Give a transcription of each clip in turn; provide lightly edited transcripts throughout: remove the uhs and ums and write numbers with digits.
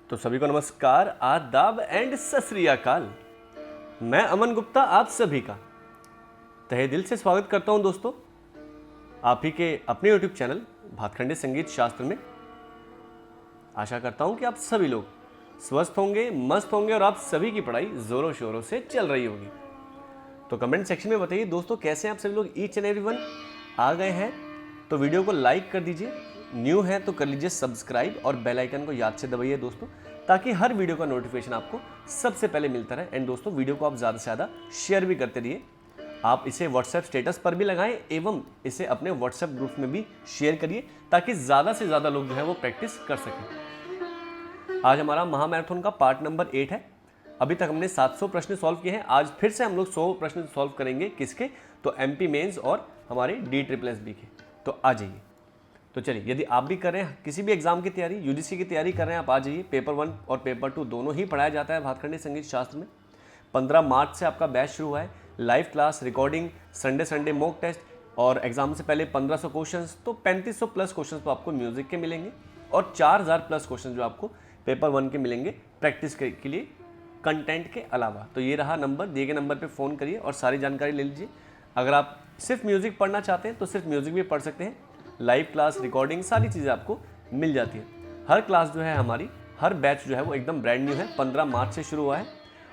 तो सभी को नमस्कार, आदाब एंड सत श्री अकाल। मैं अमन गुप्ता आप सभी का तहे दिल से स्वागत करता हूं दोस्तों, आप ही के अपने YouTube चैनल भातखंडे संगीत शास्त्र में। आशा करता हूं कि आप सभी लोग स्वस्थ होंगे, मस्त होंगे और आप सभी की पढ़ाई जोरों शोरों से चल रही होगी। तो कमेंट सेक्शन में बताइए दोस्तों, कैसे हैं आप सभी लोग। ईच एंड एवरीवन आ गए हैं तो वीडियो को लाइक कर दीजिए, न्यू है तो कर लीजिए सब्सक्राइब और बेल आइकन को याद से दबाइए दोस्तों, ताकि हर वीडियो का नोटिफिकेशन आपको सबसे पहले मिलता रहे। एंड दोस्तों, वीडियो को आप ज़्यादा से ज़्यादा शेयर भी करते रहिए। आप इसे व्हाट्सएप स्टेटस पर भी लगाएं एवं इसे अपने व्हाट्सएप ग्रुप में भी शेयर करिए, ताकि ज़्यादा से ज़्यादा लोग जो है वो प्रैक्टिस कर सकें। आज हमारा महामैराथन का पार्ट नंबर 8 है। अभी तक हमने 700 प्रश्न सॉल्व किए हैं। आज फिर से हम लोग 100 प्रश्न सॉल्व करेंगे। किसके? तो MP मेंस और हमारे DSSB के। तो आ जाइए। तो चलिए, यदि आप भी कर रहे हैं किसी भी एग्जाम की तैयारी, UGC की तैयारी कर रहे हैं, आप आ जाइए। पेपर 1 और पेपर 2 दोनों ही पढ़ाया जाता है भातखंडे संगीत शास्त्र में। 15 मार्च से आपका बैच शुरू हुआ है। Live class, recording, Sunday mock test और एग्जाम से पहले 1500 क्वेश्चंस, तो 3500 प्लस क्वेश्चंस तो आपको म्यूजिक के मिलेंगे और 4000 प्लस क्वेश्चन जो आपको पेपर 1 के मिलेंगे प्रैक्टिस के लिए, कंटेंट के अलावा। तो ये रहा नंबर, दिए गए नंबर पे फ़ोन करिए और सारी जानकारी ले लीजिए। अगर आप सिर्फ म्यूज़िक पढ़ना चाहते हैं तो सिर्फ म्यूज़िक भी पढ़ सकते हैं। लाइव क्लास, रिकॉर्डिंग, सारी चीज़ें आपको मिल जाती है। हर क्लास जो है हमारी, हर बैच जो है वो एकदम ब्रांड न्यू है। 15 मार्च से शुरू हुआ है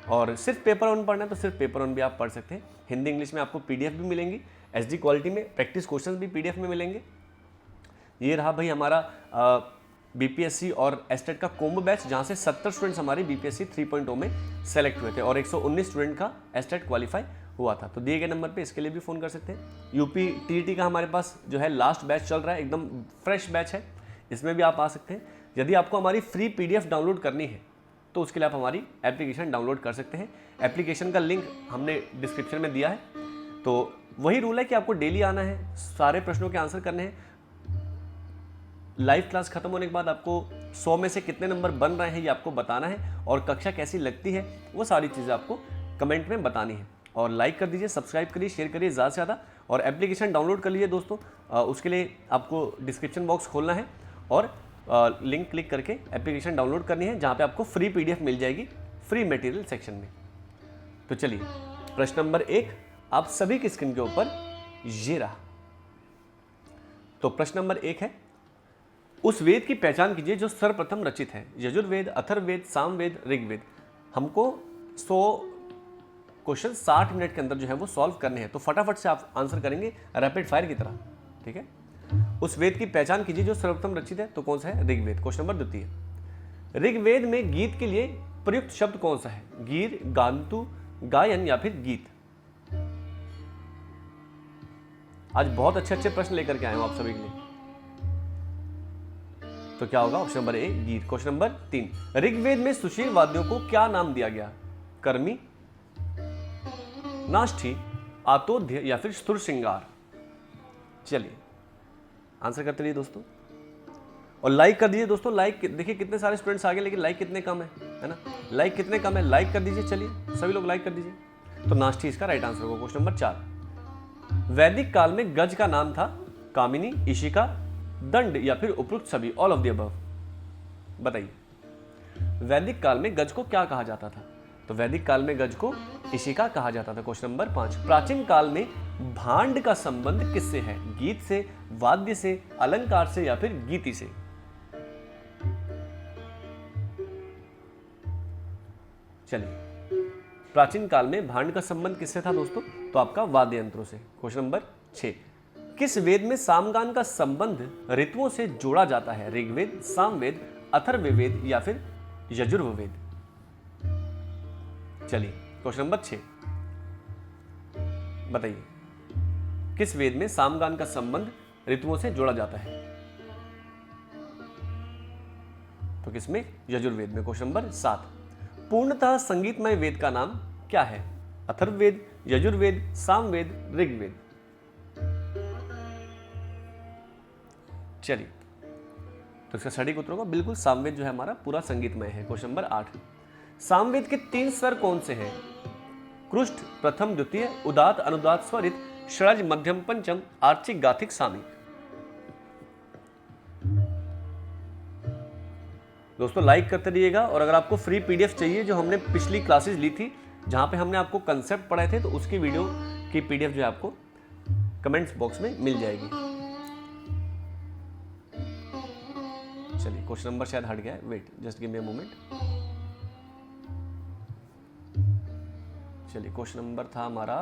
और सिर्फ पेपर 1 पढ़ना है तो सिर्फ पेपर 1 भी आप पढ़ सकते हैं। हिंदी इंग्लिश में आपको PDF भी मिलेंगी, HD क्वालिटी में प्रैक्टिस क्वेश्चन भी PDF में मिलेंगे। ये रहा भाई हमारा BPSC और एस्टेट का कोम्बो बैच, जहाँ से 70 स्टूडेंट्स हमारे BPSC 3.0 में सेलेक्ट हुए थे और 119 स्टूडेंट का एस्टेट क्वालिफाई हुआ था। तो दिए गए नंबर पे इसके लिए भी फ़ोन कर सकते हैं। UP TET का हमारे पास जो है लास्ट बैच चल रहा है, एकदम फ्रेश बैच है, इसमें भी आप आ सकते हैं। यदि आपको हमारी फ्री PDF डाउनलोड करनी है तो उसके लिए आप हमारी एप्लीकेशन डाउनलोड कर सकते हैं। एप्लीकेशन का लिंक हमने डिस्क्रिप्शन में दिया है। तो वही रूल है कि आपको डेली आना है, सारे प्रश्नों के आंसर करने हैं। लाइव क्लास खत्म होने के बाद आपको 100 में से कितने नंबर बन रहे हैं ये आपको बताना है, और कक्षा कैसी लगती है वो सारी चीज़ें आपको कमेंट में बतानी है। और लाइक कर दीजिए, सब्सक्राइब करिए, शेयर करिए ज़्यादा से ज़्यादा, और एप्लीकेशन डाउनलोड कर लीजिए दोस्तों। उसके लिए आपको डिस्क्रिप्शन बॉक्स खोलना है और लिंक क्लिक करके एप्लीकेशन डाउनलोड करनी है, जहाँ पे आपको फ्री PDF मिल जाएगी फ्री मटेरियल सेक्शन में। तो चलिए, प्रश्न नंबर 1 आप सभी की स्क्रीन के ऊपर ये रहा। तो प्रश्न नंबर 1 है, उस वेद की पहचान कीजिए जो सर्वप्रथम रचित है। यजुर्वेद, अथर्ववेद, सामवेद, ऋग्वेद। हमको 100 क्वेश्चन 60 मिनट के अंदर जो है वो सॉल्व करने हैं, तो फटाफट से आप आंसर करेंगे रैपिड फायर की तरह, ठीक है। उस वेद की पहचान कीजिए जो सर्वप्रथम रचित है, तो कौन सा है? ऋग्वेद। क्वेश्चन नंबर 2, ऋग्वेद में गीत के लिए प्रयुक्त शब्द कौन सा है? गीर, गांतु, गायन या फिर गीत? आज बहुत अच्छे प्रश्न लेकर के आए हूं आप सभी के लिए। तो क्या होगा? ऑप्शन नंबर A गीत। क्वेश्चन नंबर 3, ऋग्वेद में सुशील वाद्यों को क्या नाम दिया गया? कर्मी, नाष्ठी, आतोध्य या फिर स्तुर श्रृंगार? चलिए आंसर करते रहिए दोस्तों, और लाइक कर दीजिए दोस्तों। लाइक देखिए कितने सारे स्टूडेंट्स आ गए, लेकिन लाइक कितने कम है ना? लाइक कितने कम है, लाइक कर दीजिए। चलिए सभी लोग लाइक कर दीजिए। तो नाष्ठी इसका राइट आंसर होगा। क्वेश्चन नंबर 4, वैदिक काल में गज का नाम था कामिनी, इशिका, दंड या फिर उपयुक्त सभी? All of the above. बताइए, वैदिक काल में गज को क्या कहा जाता था? तो वैदिक काल में गज को इशिका कहा जाता था। क्वेश्चन नंबर 5, प्राचीन काल में भांड का संबंध किससे है? गीत से, वाद्य से, अलंकार से या फिर गीति से? चलिए, प्राचीन काल में भांड का संबंध किससे था दोस्तों? तो आपका वाद्य यंत्रों से। क्वेश्चन नंबर 6, किस वेद में सामगान का संबंध ऋतुओं से जोड़ा जाता है? ऋग्वेद, सामवेद, अथर्ववेद या फिर यजुर्वेद? चलिए क्वेश्चन नंबर 6 बताइए, किस वेद में सामगान का संबंध ऋतुओं से जोड़ा जाता है? तो किसमें? यजुर्वेद में। क्वेश्चन नंबर 7, पूर्णतः संगीतमय वेद का नाम क्या है? अथर्ववेद, यजुर्वेद, सामवेद, ऋग्वेद? चलिए, तो इसका सटीक उत्तर होगा बिल्कुल सामवेद जो है हमारा पूरा संगीतमय है। क्वेश्चन नंबर 8, सामवेद के 3 स्वर कौन से हैं? कृष्ट, प्रथम, द्वितीय, उदात, अनुदात, स्वरित, षड्ज, मध्यम, पंचम, आर्चिक, गाथिक, सामिक? दोस्तों लाइक करते रहिएगा, और अगर आपको फ्री पीडीएफ चाहिए जो हमने पिछली क्लासेस ली थी जहाँ पे हमने आपको कंसेप्ट पढ़ाए थे, तो उसकी वीडियो की पीडीएफ जो है आपको कमेंट्स बॉक्स में मिल जाएगी। चलिए क्वेश्चन नंबर शायद हट गया है, wait just give me a moment. चलिए क्वेश्चन नंबर था हमारा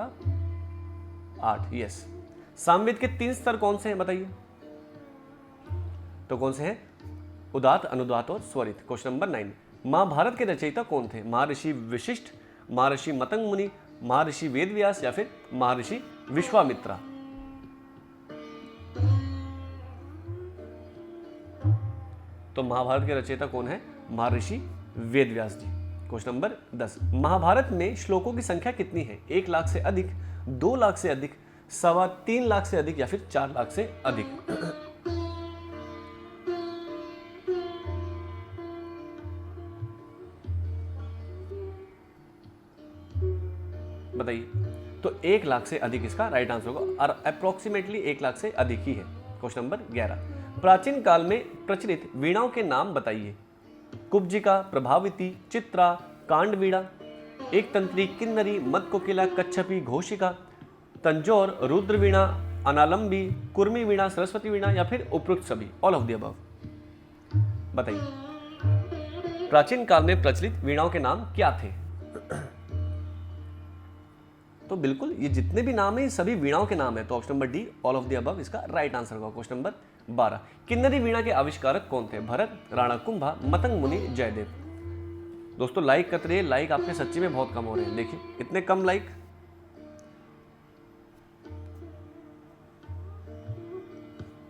8। यस, सामवेद के 3 स्तर कौन से हैं बताइए? तो कौन से हैं? उदात्त, अनुदात्त और स्वरित। क्वेश्चन नंबर 9, महाभारत के रचयिता कौन थे? महर्षि वशिष्ठ, महर्षि मतंग मुनि, महर्षि वेदव्यास या फिर महर्षि विश्वामित्रा? तो महाभारत के रचयिता कौन है? महर्षि वेदव्यास जी। क्वेश्चन नंबर 10, महाभारत में श्लोकों की संख्या कितनी है? 1 लाख से अधिक, 2 लाख से अधिक, 3.25 लाख से अधिक या फिर 4 लाख से अधिक? बताइए। तो 1 लाख से अधिक इसका राइट आंसर होगा, और अप्रोक्सीमेटली 1 लाख से अधिक ही है। क्वेश्चन नंबर 11, प्राचीन काल में प्रचलित वीणाओं के नाम बताइए? कुब्जिका, प्रभावती, चित्रा, कांडवीणा, एक तंत्री, किन्नरी, मदकोकिला, कच्छपी, घोषिका, तंजौर, रुद्रवीणा, अनालंबी, कुर्मी वीणा, सरस्वती वीणा या फिर उपरोक्त सभी? All of the above. बताइए प्राचीन काल में प्रचलित वीणाओं के नाम क्या थे? तो बिल्कुल ये जितने भी नाम है ये सभी वीणाओं के नाम है, तो option number D all of the above इसका राइट आंसर होगा। क्वेश्चन नंबर 12, किन्नरी वीणा के आविष्कारक कौन थे? भरत, राणा कुंभा, मतंग मुनि, जयदेव? दोस्तों लाइक करते रहिए, लाइक आपके सच्ची में बहुत कम हो रहे हैं, देखिए इतने कम लाइक।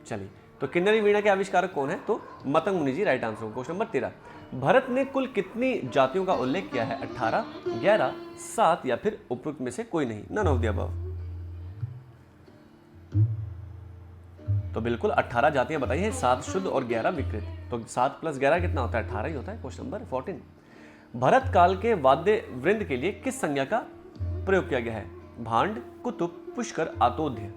चलिए, तो किन्नरी वीणा के आविष्कारक कौन है? तो मतंग मुनि जी राइट आंसर होगा। क्वेश्चन नंबर 13, भरत ने कुल कितनी जातियों का उल्लेख किया है? 18, 11, 7 या फिर उपरोक्त में से कोई नहीं? None of the above. तो बिल्कुल 18 जातियां बताई हैं, 7 शुद्ध और 11 विकृत। तो 7 + 11 कितना होता है? 18 ही होता है। क्वेश्चन नंबर 14, भरत काल के वाद्य वृंद के लिए किस संज्ञा का प्रयोग किया गया है? भांड, कुतुब, पुष्कर, आतोध्य?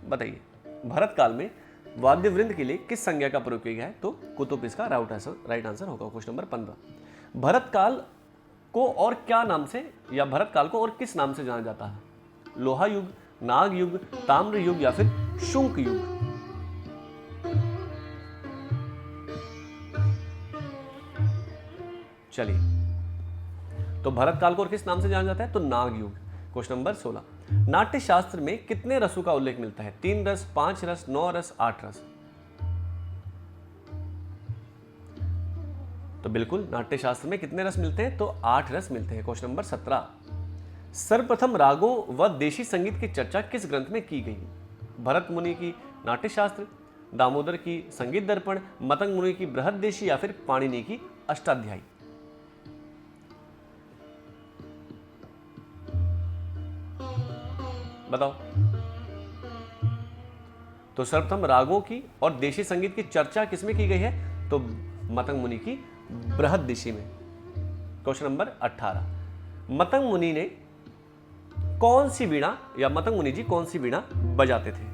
बताइए भरत काल में वाद्य वृंद के लिए किस संज्ञा का प्रयोग किया गया है? तो कुतुब इसका राइट आंसर होगा। क्वेश्चन नंबर 15, भरत काल को और क्या नाम से, या भरत काल को और किस नाम से जाना जाता है? लोहा युग, नाग युग, ताम्र युग या फिर शुंक युग? चलिए, तो भरत काल को और किस नाम से जाना जाता है? तो नाग युग। क्वेश्चन नंबर 16, नाट्य शास्त्र में कितने रसों का उल्लेख मिलता है? 3 रस, 5 रस, 9 रस, 8 रस? तो बिल्कुल नाट्य शास्त्र में कितने रस मिलते हैं? तो 8 रस मिलते हैं। क्वेश्चन नंबर 17, सर्वप्रथम रागों व देशी संगीत की चर्चा किस ग्रंथ में की गई? भरत मुनि की नाट्य शास्त्र, दामोदर की संगीत दर्पण, मतंग मुनि की बृहददेशी या फिर पाणिनि की अष्टाध्यायी? बताओ। तो सर्वप्रथम रागों की और देशी संगीत की चर्चा किसमें की गई है? तो मतंग मुनि की बृहददेशी में। क्वेश्चन नंबर 18, मतंग मुनि ने कौन सी वीणा, या मतंग मुनि जी कौन सी वीणा बजाते थे?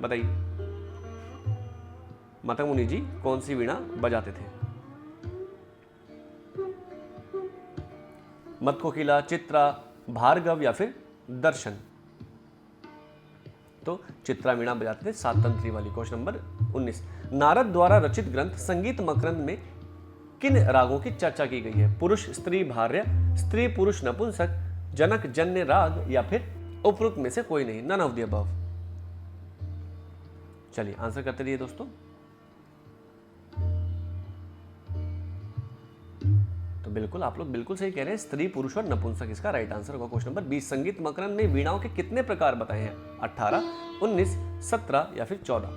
बताइए मतंग मुनि जी कौन सी वीणा बजाते थे? मदकोकिला, चित्रा, भार्गव या फिर दर्शन? तो चित्रा वीणा बजाते थे, 7 तंत्री वाली। क्वेश्चन नंबर 19, नारद द्वारा रचित ग्रंथ संगीत मकरंद में किन रागों की चर्चा की गई है? पुरुष, स्त्री, भार्य, स्त्री, पुरुष, नपुंसक, जनक, जन्य राग या फिर उपरोक्त में से कोई नहीं? None of the above. चलिए आंसर करते रहिए दोस्तों। तो बिल्कुल आप लोग बिल्कुल सही कह रहे हैं, स्त्री, पुरुष और नपुंसक इसका राइट आंसर होगा। क्वेश्चन नंबर 20, संगीत मकरंद में वीणाओं के कितने प्रकार बताए हैं? 18, 19, 17 या फिर 14?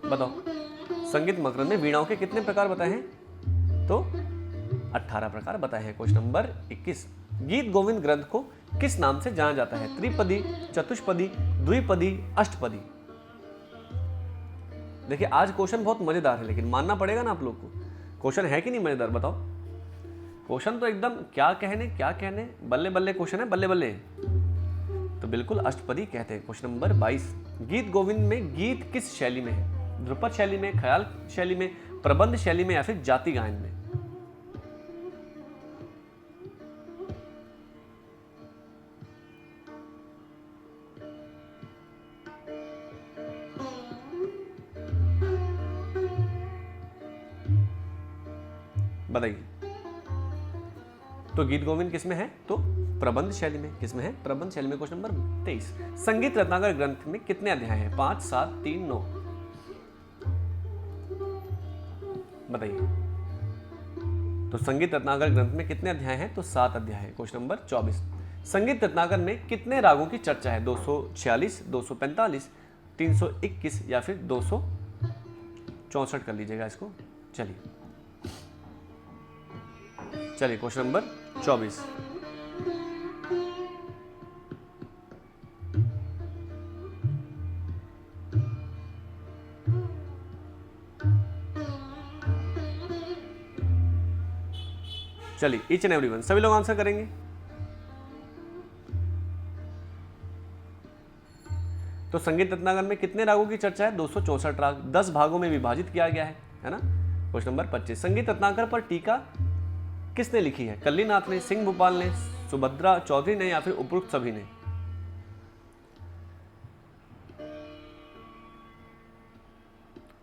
बताओ, संगीत मकरंद में वीणाओं के कितने प्रकार बताए हैं? तो 18 प्रकार बताए हैं। क्वेश्चन नंबर 21, गीत गोविंद ग्रंथ को किस नाम से जाना जाता है? त्रिपदी, चतुष्पदी, द्विपदी, अष्टपदी। देखिए आज क्वेश्चन बहुत मजेदार है, लेकिन मानना पड़ेगा ना आप लोग को। क्वेश्चन है कि नहीं मजेदार, बताओ। क्वेश्चन तो एकदम क्या कहने बल्ले बल्ले क्वेश्चन है, बल्ले बल्ले। तो बिल्कुल अष्टपदी कहते हैं। क्वेश्चन नंबर 22, गीत गोविंद में गीत किस शैली में है? ध्रुपद शैली में, ख्याल शैली में, प्रबंध शैली में, या फिर जाति गायन में? बताइए। तो गीत गोविंद किसमें है? तो प्रबंध शैली में। किसमें है? प्रबंध शैली में। क्वेश्चन नंबर 23, संगीत रत्नाकर ग्रंथ में कितने अध्याय हैं? 5, 7, 3, 9। बताइए। तो संगीत रत्नाकर ग्रंथ में कितने अध्याय हैं? तो 7 अध्याय है। क्वेश्चन नंबर 24, संगीत रत्नाकर में कितने रागों की चर्चा है? 246, 245, 321 या फिर 264 कर लीजिएगा इसको। चलिए क्वेश्चन नंबर 24, चलिए ईच एंड एवरीवन सभी लोग आंसर करेंगे। तो संगीत रत्नाकर में कितने रागों की चर्चा है? 264 राग, 10 भागों में विभाजित किया गया है ना। क्वेश्चन नंबर 25, संगीत रत्नाकर पर टीका किसने लिखी है? कल्लीनाथ ने, सिंह भूपाल ने, सुभद्रा चौधरी ने, या फिर उपरोक्त सभी ने?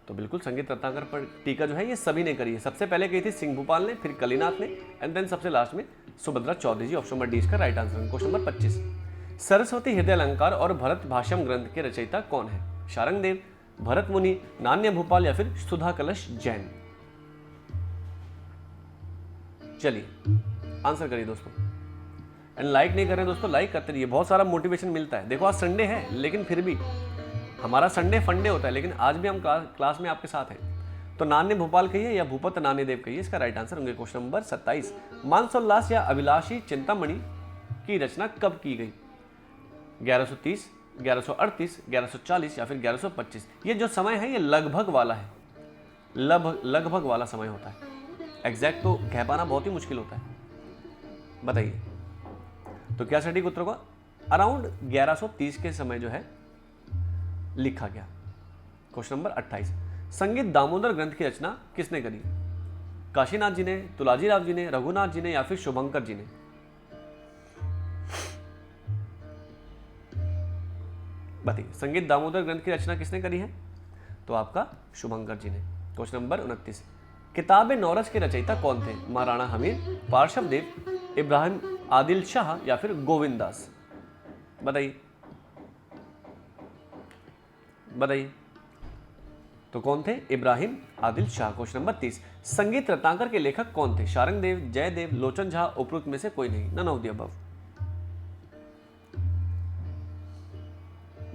तो बिल्कुल संगीत रत्नाकर पर टीका जो है ये सभी ने करी है। सबसे पहले कही थी सिंह भूपाल ने, फिर कलीनाथ ने, एंड देन सबसे लास्ट में सुभद्रा चौधरी जी। ऑप्शन नंबर डी इसका राइट आंसर है। क्वेश्चन नंबर 25, सरस्वती हृदय अलंकार और भरत भाष्यम ग्रंथ के रचयिता कौन है? शारंगदेव, भरत मुनि, नान्य भूपाल, या फिर सुधा कलश जैन? चलिए आंसर करिए दोस्तों। एंड लाइक नहीं कर रहे दोस्तों, लाइक करते रहिए, बहुत सारा मोटिवेशन मिलता है। देखो आज संडे है, लेकिन फिर भी हमारा संडे फंडे होता है, लेकिन आज भी हम क्लास में आपके साथ हैं। तो नान्य भोपाल कहिए या भूपत नान्यदेव कहिए, इसका राइट आंसर होंगे। क्वेश्चन नंबर 27, मानसोल्लास या अभिलाषी चिंतामणि की रचना कब की गई? 1130, 1138, 1140 या फिर 1125? ये जो समय है ये लगभग वाला है, लगभग वाला समय होता है। एग्जैक्ट तो कह पाना बहुत ही मुश्किल होता है। बताइए तो क्या सटीक उत्तर होगा? अराउंड 1130 के समय जो है लिखा गया। क्वेश्चन नंबर 28, संगीत दामोदर ग्रंथ की रचना किसने करी? काशीनाथ जी ने, तुलाजी राव जी ने, रघुनाथ जी ने, या फिर शुभंकर जी ने? बताइए संगीत दामोदर ग्रंथ की रचना किसने करी है? तो आपका शुभंकर जी ने। क्वेश्चन नंबर 29, किताब नौरस के रचयिता कौन थे? महाराणा हमीर, पार्श्व देव, इब्राहिम आदिल शाह, या फिर गोविंद दास? बताइए बताइए। तो कौन थे? इब्राहिम आदिल शाह। क्वेश्चन नंबर 30, संगीत रत्नाकर के लेखक कौन थे? शारंगदेव, जयदेव, लोचन झा, उपरोक्त में से कोई नहीं, नन ऑफ द अबव?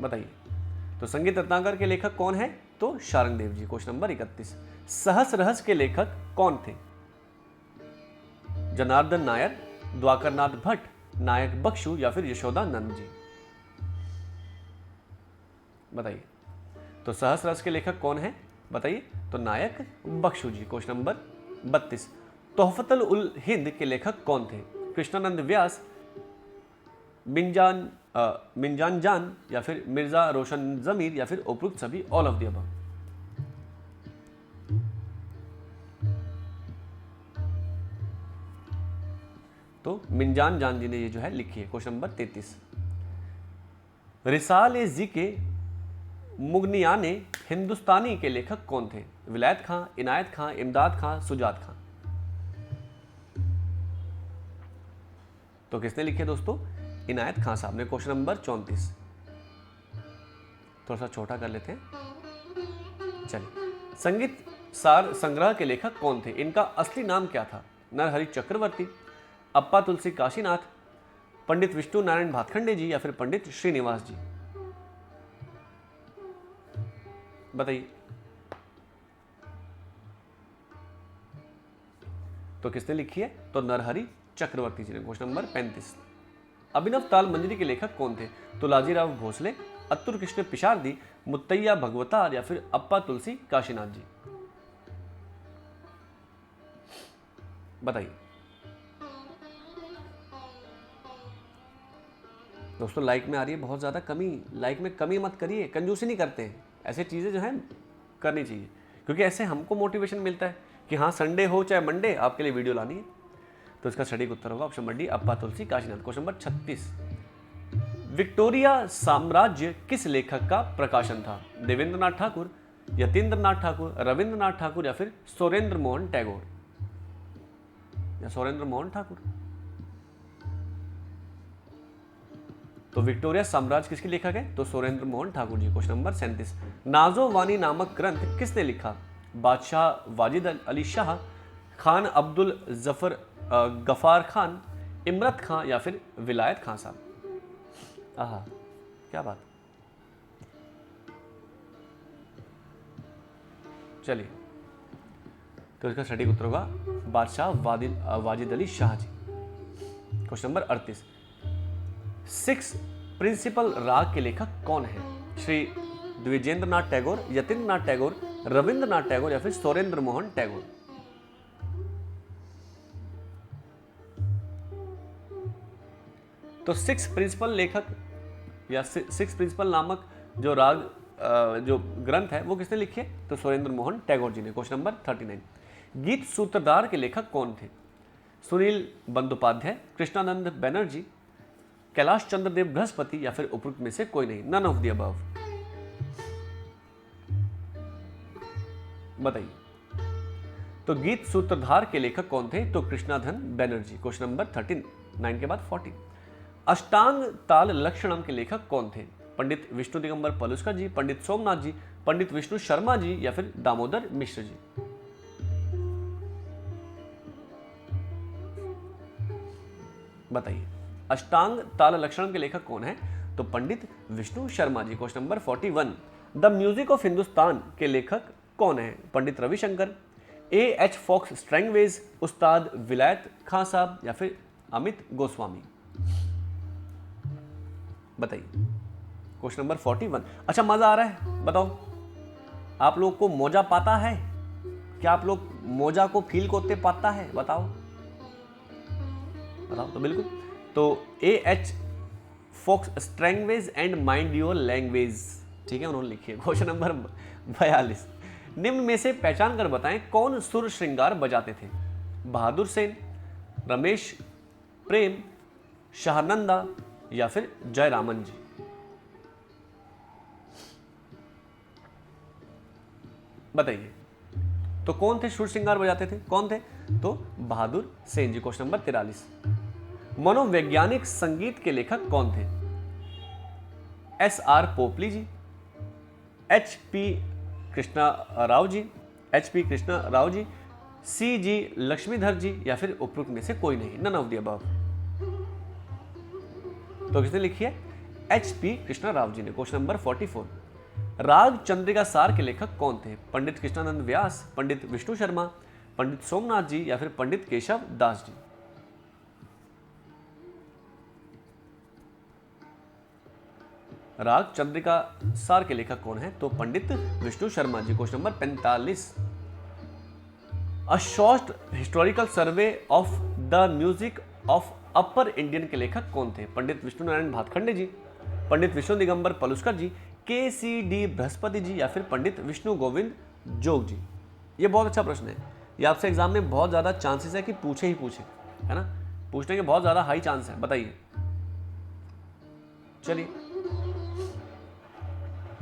बताइए तो संगीत रत्नाकर के लेखक कौन है? तो शारंगदेव जी। क्वेश्चन नंबर 31, सहस रहस्य के लेखक कौन थे? जनार्दन नायर, द्वाकरनाथ भट्ट, नायक बख्शू, या फिर यशोदानंद जी? बताइए तो सहस रस के लेखक कौन है? बताइए तो नायक बख्शू जी। क्वेश्चन नंबर 32, तोहफतुल उल हिंद के लेखक कौन थे? कृष्णानंद व्यास, मिंजान जान, या फिर मिर्जा रोशन जमीर, या फिर उपरोक्त सभी, ऑल ऑफ द अबव? तो मिंजान जान जी ने ये जो है लिखी है। क्वेश्चन नंबर 33, रिसाले जी के मुगनियाने हिंदुस्तानी के लेखक कौन थे? विलायत खां, इनायत खां, इमदाद खां, सुजात खां? तो किसने लिखे दोस्तों? इनायत खां साहब ने। क्वेश्चन नंबर 34, थोड़ा सा छोटा कर लेते हैं। चलिए संगीत सार संग्रह के लेखक कौन थे? इनका असली नाम क्या था? नरहरि चक्रवर्ती, अप्पा तुलसी काशीनाथ, पंडित विष्णु नारायण भातखंडे जी, या फिर पंडित श्रीनिवास जी? बताइए तो किसने लिखी है? तो नरहरि चक्रवर्ती जी ने। क्वेश्चन नंबर 35, अभिनव ताल मंजरी के लेखक कौन थे? तो लाजीराव भोसले, अत्तुर कृष्ण पिशारदी, मुत्तैया भगवतार या फिर अप्पा तुलसी काशीनाथ जी। बताइए दोस्तों। लाइक में आ रही है बहुत ज़्यादा कमी, लाइक में कमी मत करिए, कंजूसी नहीं करते हैं। ऐसे चीज़ें जो है करनी चाहिए, क्योंकि ऐसे हमको मोटिवेशन मिलता है कि हाँ संडे हो चाहे मंडे आपके लिए वीडियो लानी है। तो इसका सटीक उत्तर होगा ऑप्शन नंबर डी, अप्पा तुलसी काशीनाथ। क्वेश्चन नंबर 36, विक्टोरिया साम्राज्य किस लेखक का प्रकाशन था? देवेंद्रनाथ ठाकुर, यतीन्द्रनाथ ठाकुर, रविंद्रनाथ ठाकुर या फिर सुरेंद्र मोहन टैगोर या सुरेंद्र मोहन ठाकुर। तो विक्टोरिया साम्राज्य किसके लेखक है? तो सुरेंद्र मोहन ठाकुर जी। क्वेश्चन नंबर 37, नाजो वानी नामक ग्रंथ किसने लिखा? बादशाह वाजिद अली शाह, खान अब्दुल जफर गफार खान, इमरत खां या फिर विलायत खां साहब। आहा क्या बात। चलिए तो इसका सटीक उत्तर होगा बादशाह Wajid Ali Shah ji. Question number 38, 6 principal राग के लेखक कौन है? श्री द्विजेंद्रनाथ टैगोर, यतीन्द्रनाथ टैगोर, रविंद्रनाथ टैगोर या फिर सुरेंद्र मोहन टैगोर। तो 6 प्रिंसिपल लेखक या 6 प्रिंसिपल नामक जो राग जो ग्रंथ है वो किसने लिखे? तो सुरेंद्र मोहन टैगोर जी ने। क्वेश्चन नंबर 39, गीत सूत्रधार के लेखक कौन थे? सुनील बंदोपाध्याय, कृष्णानंद बनर्जी, कैलाश चंद्र देव बृहस्पति या फिर उपरोक्त में से कोई नहीं, नन ऑफ द अबव। बताइए तो गीत सूत्रधार के लेखक कौन थे? तो कृष्णाधन बनर्जी। क्वेश्चन नंबर 39 के बाद 40, अष्टांग ताल लक्षणम के लेखक कौन थे? पंडित विष्णु दिगंबर पलुस्कर जी, पंडित सोमनाथ जी, पंडित विष्णु शर्मा जी या फिर दामोदर मिश्र जी। बताइए अष्टांग ताल लक्षणम के लेखक कौन है? तो Pandit Vishnu Sharma ji. Question number 41, the music of Hindustan के लेखक कौन है? पंडित रविशंकर, A.H. फॉक्स स्ट्रैंगवेज, उस्ताद विलायत खां साहब या फिर अमित गोस्वामी। बताइए क्वेश्चन नंबर 41। अच्छा मजा आ रहा है? बताओ आप लोग को मोजा पाता है क्या? आप लोग मोजा को फील करते पाता है? बताओ बताओ। तो बिल्कुल तो A.H. Fox Strangways and mind your language, ठीक है, उन्होंने लिखी है। क्वेश्चन नंबर 42, निम्न में से पहचान कर बताएं कौन सुर श्रृंगार बजाते थे? बहादुर सेन, रमेश प्रेम, शाहनंदा या फिर जयरामन जी। बताइए तो कौन थे सुर श्रृंगार बजाते थे? कौन थे? तो बहादुर सेन जी। क्वेश्चन नंबर 43, मनोवैज्ञानिक संगीत के लेखक कौन थे? S.R. पोपली जी, H.P. कृष्णा राव जी, C.G. लक्ष्मीधर जी या फिर उपरोक्त में से कोई नहीं, नन ऑफ द अबव। तो किसने लिखी है? H.P. कृष्णा राव जी ने। क्वेश्चन नंबर 44, राग चंद्रिका सार के लेखक कौन थे? पंडित कृष्णानंद व्यास, पंडित विष्णु शर्मा, पंडित सोमनाथ जी या फिर पंडित केशव दास जी। राग चंद्रिका सार के लेखक कौन है? तो Pandit Vishnu Sharma ji. Question number 45, a short historical survey of the music of upper Indian के लेखक कौन थे? पंडित विष्णु नारायण भातखंडे जी, पंडित विष्णु दिगंबर पलुस्कर जी, KCD बृहस्पति जी या फिर पंडित विष्णु गोविंद जोग जी। ये बहुत अच्छा प्रश्न है, ये आपसे एग्जाम में बहुत ज्यादा चांसेस है कि पूछे ही पूछे, है ना, पूछने के बहुत ज्यादा हाई चांस है। बताइए चलिए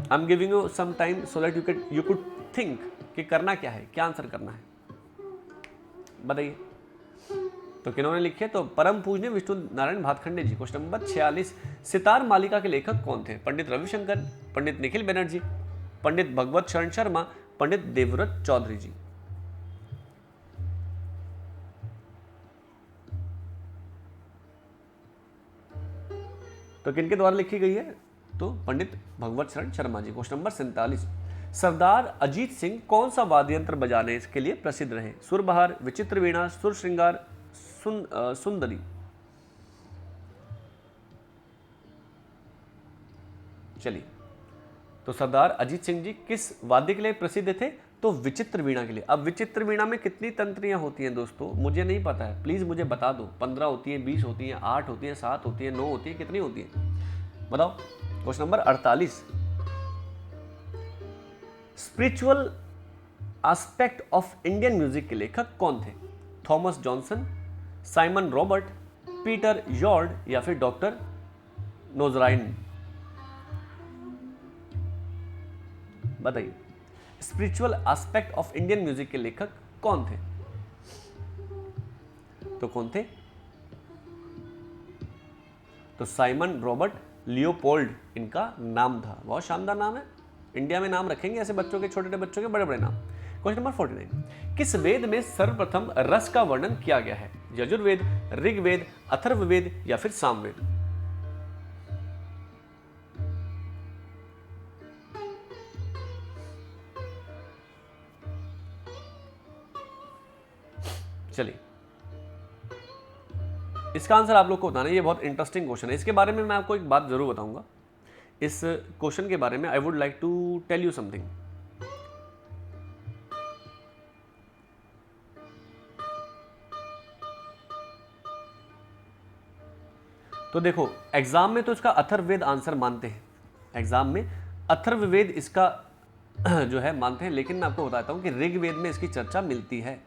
I am giving you some time so that you could think कि करना क्या है, क्या आंसर करना है। बताइए तो किन्होंने लिखे? तो परम पूजनीय विष्णु नारायण भातखंडे जी। क्वेश्चन नंबर 46, सितार मालिका के लेखक कौन थे? पंडित रविशंकर, पंडित निखिल बनर्जी, पंडित भगवत शरण शर्मा, पंडित देवव्रत चौधरी जी। तो किनके द्वारा लिखी गई है? तो पंडित भगवत शरण शर्मा जी। क्वेश्चन नंबर 47, सरदार अजीत सिंह कौन सा वाद्य यंत्र बजाने के लिए प्रसिद्ध रहे? सुरबहार, विचित्र वीणा, सुर श्रृंगार, सुंदरी। चलिए, तो सरदार अजीत सिंह जी किस वाद्य के लिए प्रसिद्ध थे? तो विचित्र वीणा के लिए। अब विचित्र वीणा में कितनी तंत्रियां होती हैं दोस्तों, मुझे नहीं पता है, प्लीज मुझे बता दो। 15 होती है, 20 होती है, 8 होती है, 7 होती है, 9 होती है, कितनी होती है बताओ? Question number 48, spiritual aspect of Indian music के लेखक कौन थे? Thomas Johnson, Simon Robert, Peter यॉर्ड या फिर डॉक्टर नोजराइन? बताइए, spiritual aspect of Indian music के लेखक कौन थे? तो कौन थे? तो साइमन रॉबर्ट लियोपोल्ड इनका नाम था। बहुत शानदार नाम है, इंडिया में नाम रखेंगे ऐसे बच्चों के, छोटे छोटे बच्चों के बड़े बड़े नाम। क्वेश्चन नंबर 49, किस वेद में सर्वप्रथम रस का वर्णन किया गया है? यजुर्वेद, ऋग्वेद, अथर्ववेद या फिर सामवेद? चलिए, इसका आंसर आप लोग को बताना है। ये बहुत इंटरेस्टिंग क्वेश्चन है, इसके बारे में मैं आपको एक बात जरूर बताऊंगा। इस क्वेश्चन के बारे में I would like to tell you something. तो देखो, एग्जाम में तो इसका अथर्ववेद आंसर मानते हैं, एग्जाम में अथर्ववेद इसका जो है मानते हैं, लेकिन मैं आपको बताता हूं कि ऋग्वेद में इसकी चर्चा मिलती है।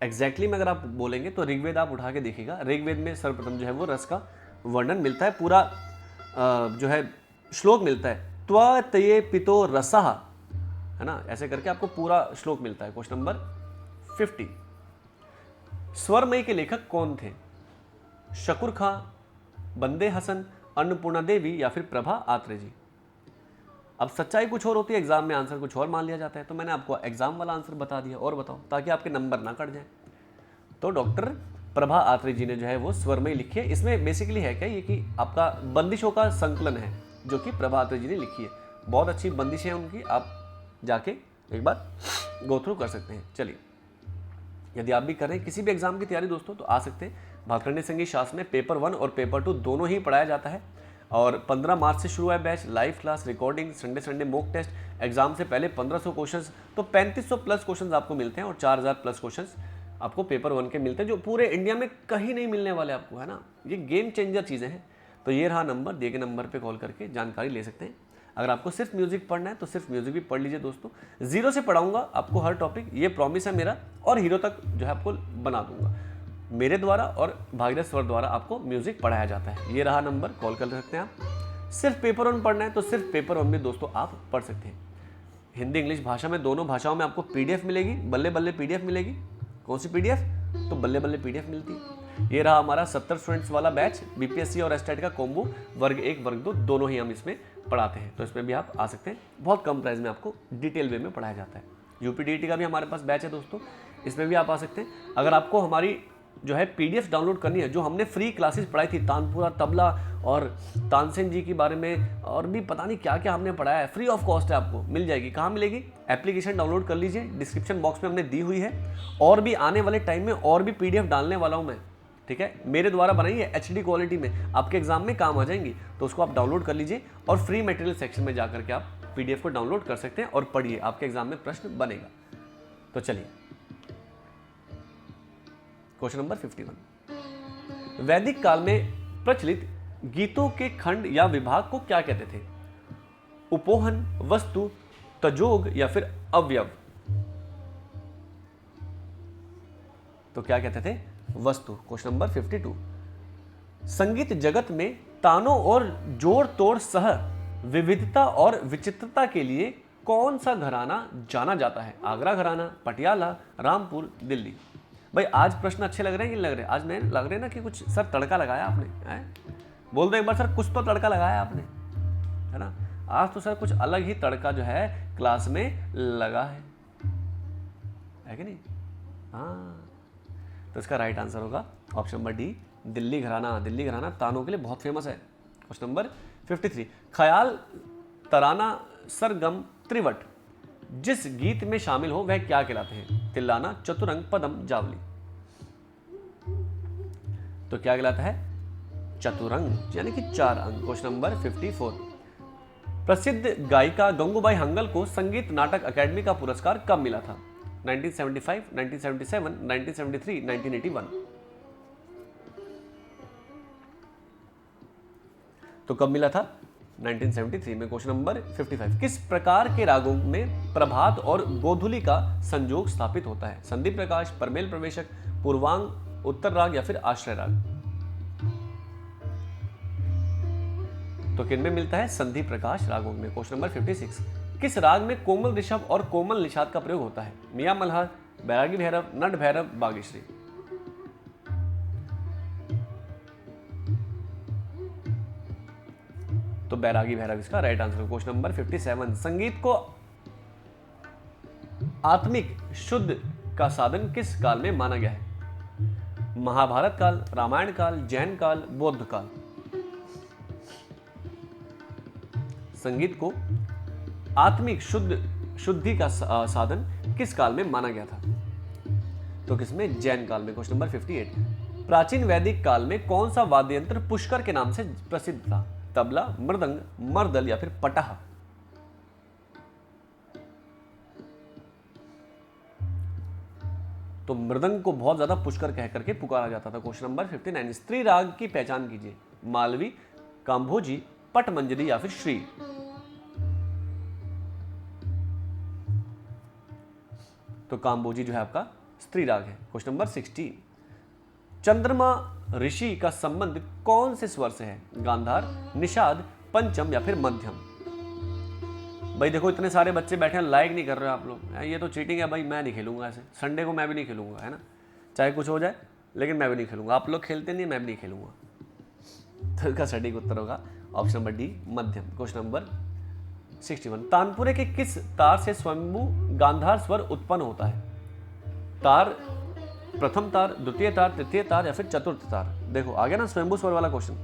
एग्जैक्टली में अगर आप बोलेंगे तो ऋग्वेद आप उठा के देखिएगा, ऋग्वेद में सर्वप्रथम जो है वो रस का वर्णन मिलता है, पूरा जो है श्लोक मिलता है, त्वतये पितो रसः, है ना, ऐसे करके आपको पूरा श्लोक मिलता है। क्वेश्चन नंबर 50, स्वरमयी के लेखक कौन थे? शकुर खां, बंदे हसन, अन्नपूर्णा देवी या फिर प्रभा आत्रे जी? अब सच्चाई कुछ और होती है, एग्जाम में आंसर कुछ और मान लिया जाता है, तो मैंने आपको एग्जाम वाला आंसर बता दिया। और बताओ, ताकि आपके नंबर ना कट जाए। तो डॉक्टर प्रभा आत्रे जी ने जो है वो स्वरमयी लिखी है। इसमें बेसिकली है क्या, ये कि आपका बंदिशों का संकलन है जो कि प्रभा आत्रे जी ने लिखी है। बहुत अच्छी बंदिशें हैं उनकी, आप जाके एक बार गो थ्रू कर सकते हैं। चलिए, यदि आप भी कर रहे हैं किसी भी एग्जाम की तैयारी दोस्तों, तो आ सकते हैं। भातखंडे संगीत शास्त्र में पेपर 1 और पेपर 2 दोनों ही पढ़ाया जाता है, और 15 मार्च से शुरू है batch, live class, recording, Sunday mock test, exam से पहले 1500 क्वेश्चंस, तो 3500 प्लस क्वेश्चंस आपको मिलते हैं, और 4000 प्लस क्वेश्चंस आपको पेपर 1 के मिलते हैं, जो पूरे इंडिया में कहीं नहीं मिलने वाले आपको, है ना। ये गेम चेंजर चीज़ें हैं। तो ये रहा नंबर, दिए गए नंबर पर कॉल करके जानकारी ले सकते हैं। अगर आपको सिर्फ म्यूजिक पढ़ना है तो सिर्फ म्यूजिक भी पढ़ लीजिए दोस्तों। 0 से पढ़ाऊंगा आपको हर टॉपिक, ये प्रॉमिस है मेरा, और हीरो तक जो है आपको बना दूंगा। मेरे द्वारा और भागीरथ सर द्वारा आपको म्यूजिक पढ़ाया जाता है। ये रहा नंबर, कॉल कर सकते हैं आप। सिर्फ पेपर 1 पढ़ना है तो सिर्फ पेपर 1 में दोस्तों आप पढ़ सकते हैं। हिंदी इंग्लिश भाषा में, दोनों भाषाओं में आपको पीडीएफ मिलेगी, बल्ले बल्ले पीडीएफ मिलेगी। कौन सी पीडीएफ? तो बल्ले बल्ले पीडीएफ मिलती है। ये रहा हमारा 70 स्टूडेंट्स वाला बैच, बीपीएससी और एस्टेट का कॉम्बो, वर्ग 1 वर्ग 2 दोनों ही हम इसमें पढ़ाते हैं, तो इसमें भी आप आ सकते हैं। बहुत कम प्राइस में आपको डिटेल वे में पढ़ाया जाता है। यूपीडीटी का भी हमारे पास बैच है दोस्तों, इसमें भी आप आ सकते हैं। अगर आपको हमारी जो है पीडीएफ डाउनलोड करनी है, जो हमने फ्री क्लासेस पढ़ाई थी, तानपुरा तबला और तानसेन जी के बारे में, और भी पता नहीं क्या क्या हमने पढ़ाया है, फ्री ऑफ कॉस्ट है, आपको मिल जाएगी। कहाँ मिलेगी? एप्लीकेशन डाउनलोड कर लीजिए, डिस्क्रिप्शन बॉक्स में हमने दी हुई है। और भी आने वाले टाइम में और भी पीडीएफ डालने वाला हूँ मैं, ठीक है, मेरे द्वारा बनाई है, एचडी क्वालिटी में, आपके एग्जाम में काम आ जाएंगी। तो उसको आप डाउनलोड कर लीजिए, और फ्री मटेरियल सेक्शन में जाकर के आप पीडीएफ को डाउनलोड कर सकते हैं और पढ़िए, आपके एग्जाम में प्रश्न बनेगा। तो चलिए, क्वेश्चन नंबर 51, वैदिक काल में प्रचलित गीतों के खंड या विभाग को क्या कहते थे? उपोहन, वस्तु, तजोग या फिर अवयव? तो क्या कहते थे? वस्तु। क्वेश्चन नंबर 52, संगीत जगत में तानों और जोड़ तोड़ सह विविधता और विचित्रता के लिए कौन सा घराना जाना जाता है? आगरा घराना, पटियाला, रामपुर, दिल्ली? भाई आज प्रश्न अच्छे लग रहे हैं कि लग रहे हैं? आज नहीं लग रहे ना कि कुछ सर तड़का लगाया आपने, हैं? बोल दो एक बार सर, कुछ तो तड़का लगाया आपने, है ना। आज तो सर कुछ अलग ही तड़का जो है क्लास में लगा है कि नहीं? हाँ, तो इसका राइट आंसर होगा ऑप्शन नंबर डी, दिल्ली घराना। दिल्ली घराना तानों के लिए बहुत फेमस है। क्वेश्चन नंबर 53, ख्याल, तराना, सरगम, त्रिवट जिस गीत में शामिल हो वह क्या कहलाते हैं? तिल्लाना, चतुरंग, पदम, जावली? तो क्या कहलाता है? चतुरंग, यानी कि 4 अंक। क्वेश्चन नंबर 54, प्रसिद्ध गायिका गंगूबाई हंगल को संगीत नाटक अकादमी का पुरस्कार कब मिला था? 1975, 1977, 1973, 1981। तो कब मिला था? 1973 में। क्वेश्चन नंबर 55, किस प्रकार के रागों में प्रभात और गोधूली का संयोग स्थापित होता है? संधि प्रकाश, परमेल प्रवेशक, पूर्वांग, उत्तर राग या फिर आश्रय राग? तो किन में मिलता है? संधि प्रकाश रागों में। क्वेश्चन नंबर 56, किस राग में कोमल ऋषभ और कोमल निषाद का प्रयोग होता है? मियां मल्हार, बैरागी भैरव, नट भैरव, बागेश्वरी? तो बैरागी भैरव इसका राइट आंसर। क्वेश्चन नंबर 57, संगीत को आत्मिक शुद्ध का साधन किस काल में माना गया है? महाभारत काल, रामायण काल, जैन काल, बौद्ध काल? संगीत को आत्मिक शुद्धि का साधन किस काल में माना गया था? तो किसमें? जैन काल में। क्वेश्चन नंबर 58, प्राचीन वैदिक काल में कौन सा वाद्य यंत्र पुष्कर के नाम से प्रसिद्ध था? तबला, मृदंग, मर्दल या फिर पटह? तो मृदंग को बहुत ज्यादा पुष्कर कह करके पुकारा जाता था। क्वेश्चन नंबर 59, स्त्री राग की पहचान कीजिए। मालवी, काम्भोजी, पटमंजरी या फिर श्री? तो काम्भोजी जो है आपका स्त्री राग है। क्वेश्चन नंबर 60, चंद्रमा ऋषि का संबंध कौन से स्वर से है? गांधार, निषाद, पंचम या फिर मध्यम? भाई देखो इतने सारे बच्चे बैठे हैं, लाइक नहीं कर रहे हो आप लोग, ये तो चीटिंग है भाई। मैं नहीं खेलूंगा ऐसे, संडे को मैं भी नहीं खेलूंगा, है ना, चाहे कुछ हो जाए, लेकिन मैं भी नहीं खेलूंगा। आप लोग खेलते नहीं, मैं भी नहीं खेलूंगा। तो इसका सटीक उत्तर होगा ऑप्शन नंबर डी, मध्यम। क्वेश्चन नंबर 61, तानपुरे के किस तार से स्वयंभू गांधार स्वर उत्पन्न होता है? तार, प्रथम तार, द्वितीय तार, तृतीय तार या फिर चतुर्थ तार? देखो आ गया ना स्वयंभू स्वर वाला क्वेश्चन।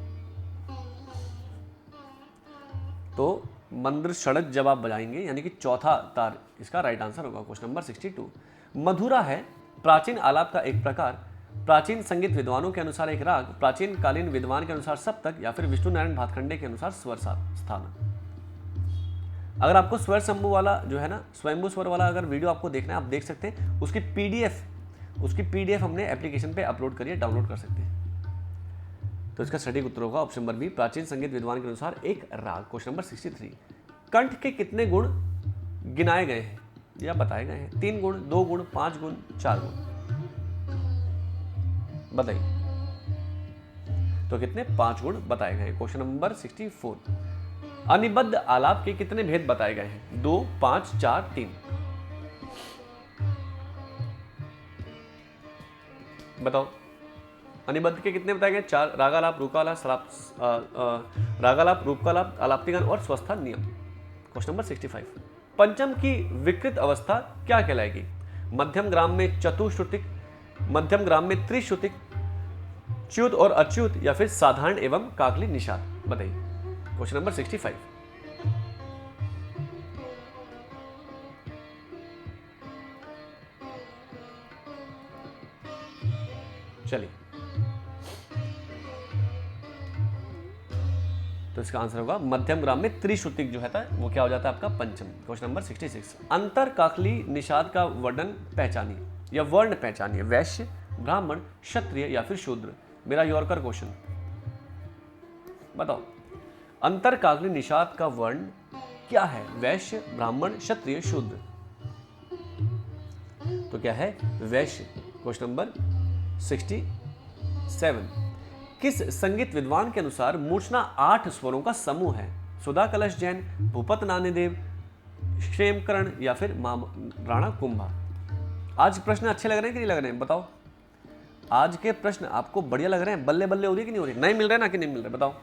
तो मंद्र षडज जब आप बजाएंगे यानी कि चौथा तार इसका राइट आंसर होगा। क्वेश्चन नंबर 62, मधुरा है प्राचीन आलाप का एक प्रकार, प्राचीन संगीत विद्वानों के अनुसार एक राग, प्राचीन कालीन विद्वान के अनुसार सप्तक या फिर विष्णु नारायण भातखंडे के अनुसार स्वर स्थान? अगर आपको स्वर शंभू वाला जो है ना, स्वयंभू स्वर वाला अगर वीडियो आपको देखना है, आप देख सकते हैं। उसकी पीडीएफ हमने एप्लीकेशन पे अपलोड करिए, डाउनलोड कर सकते हैं। तो इसका सटीक उत्तर होगा ऑप्शन नंबर बी, प्राचीन संगीत विद्वान के अनुसार एक राग। क्वेश्चन नंबर 63, कंठ के कितने गुण गिनाए गए हैं या बताए गए हैं? 3 गुण, 2 गुण, 5 गुण, 4 गुण? बताइए। तो कितने? 5 गुण बताए गए हैं। क्वेश्चन नंबर 64, अनिबद्ध आलाप के कितने भेद बताए गए हैं? 2, 5, 4, 3? बताओ। अनिबद्ध के कितने बताए गए? 4, रागालाप, रूपकालाप, रागालाप, रूपकालाप, आलाप्तिगण और स्वस्था नियम। क्वेश्चन नंबर 65, पंचम की विकृत अवस्था क्या कहलाएगी? मध्यम ग्राम में चतुश्रुतिक, मध्यम ग्राम में त्रिश्रुतिक, च्युत और अच्युत या फिर साधारण एवं काकली निषाद? बताइए। क्वेश्चन नंबर 65, चलिए तो इसका आंसर होगा मध्यम ग्राम में त्रिश्रुतिक जो है था वो क्या हो जाता है आपका? पंचम। क्वेश्चन नंबर 66, अंतर काकली निषाद का वर्णन पहचानिए या वर्ण पहचानिए। वैश्य, ब्राह्मण, क्षत्रिय या फिर शूद्र? मेरा यॉर्कर क्वेश्चन, बताओ। अंतर काकली निषाद का वर्ण क्या है? वैश्य, ब्राह्मण, क्षत्रिय, शूद्र? तो क्या है? वैश्य। क्वेश्चन नंबर 67, किस संगीत विद्वान के अनुसार मूर्छना 8 स्वरों का समूह है? सुधा कलश जैन, भूपत नान्यदेव, क्षेमकरण या फिर राणा कुंभा? आज प्रश्न अच्छे लग रहे हैं कि नहीं लग रहे हैं? बताओ। आज के प्रश्न आपको बढ़िया लग रहे हैं? बल्ले बल्ले हो रही है कि नहीं हो रही? नहीं मिल रहे ना कि नहीं मिल रहे? बताओ।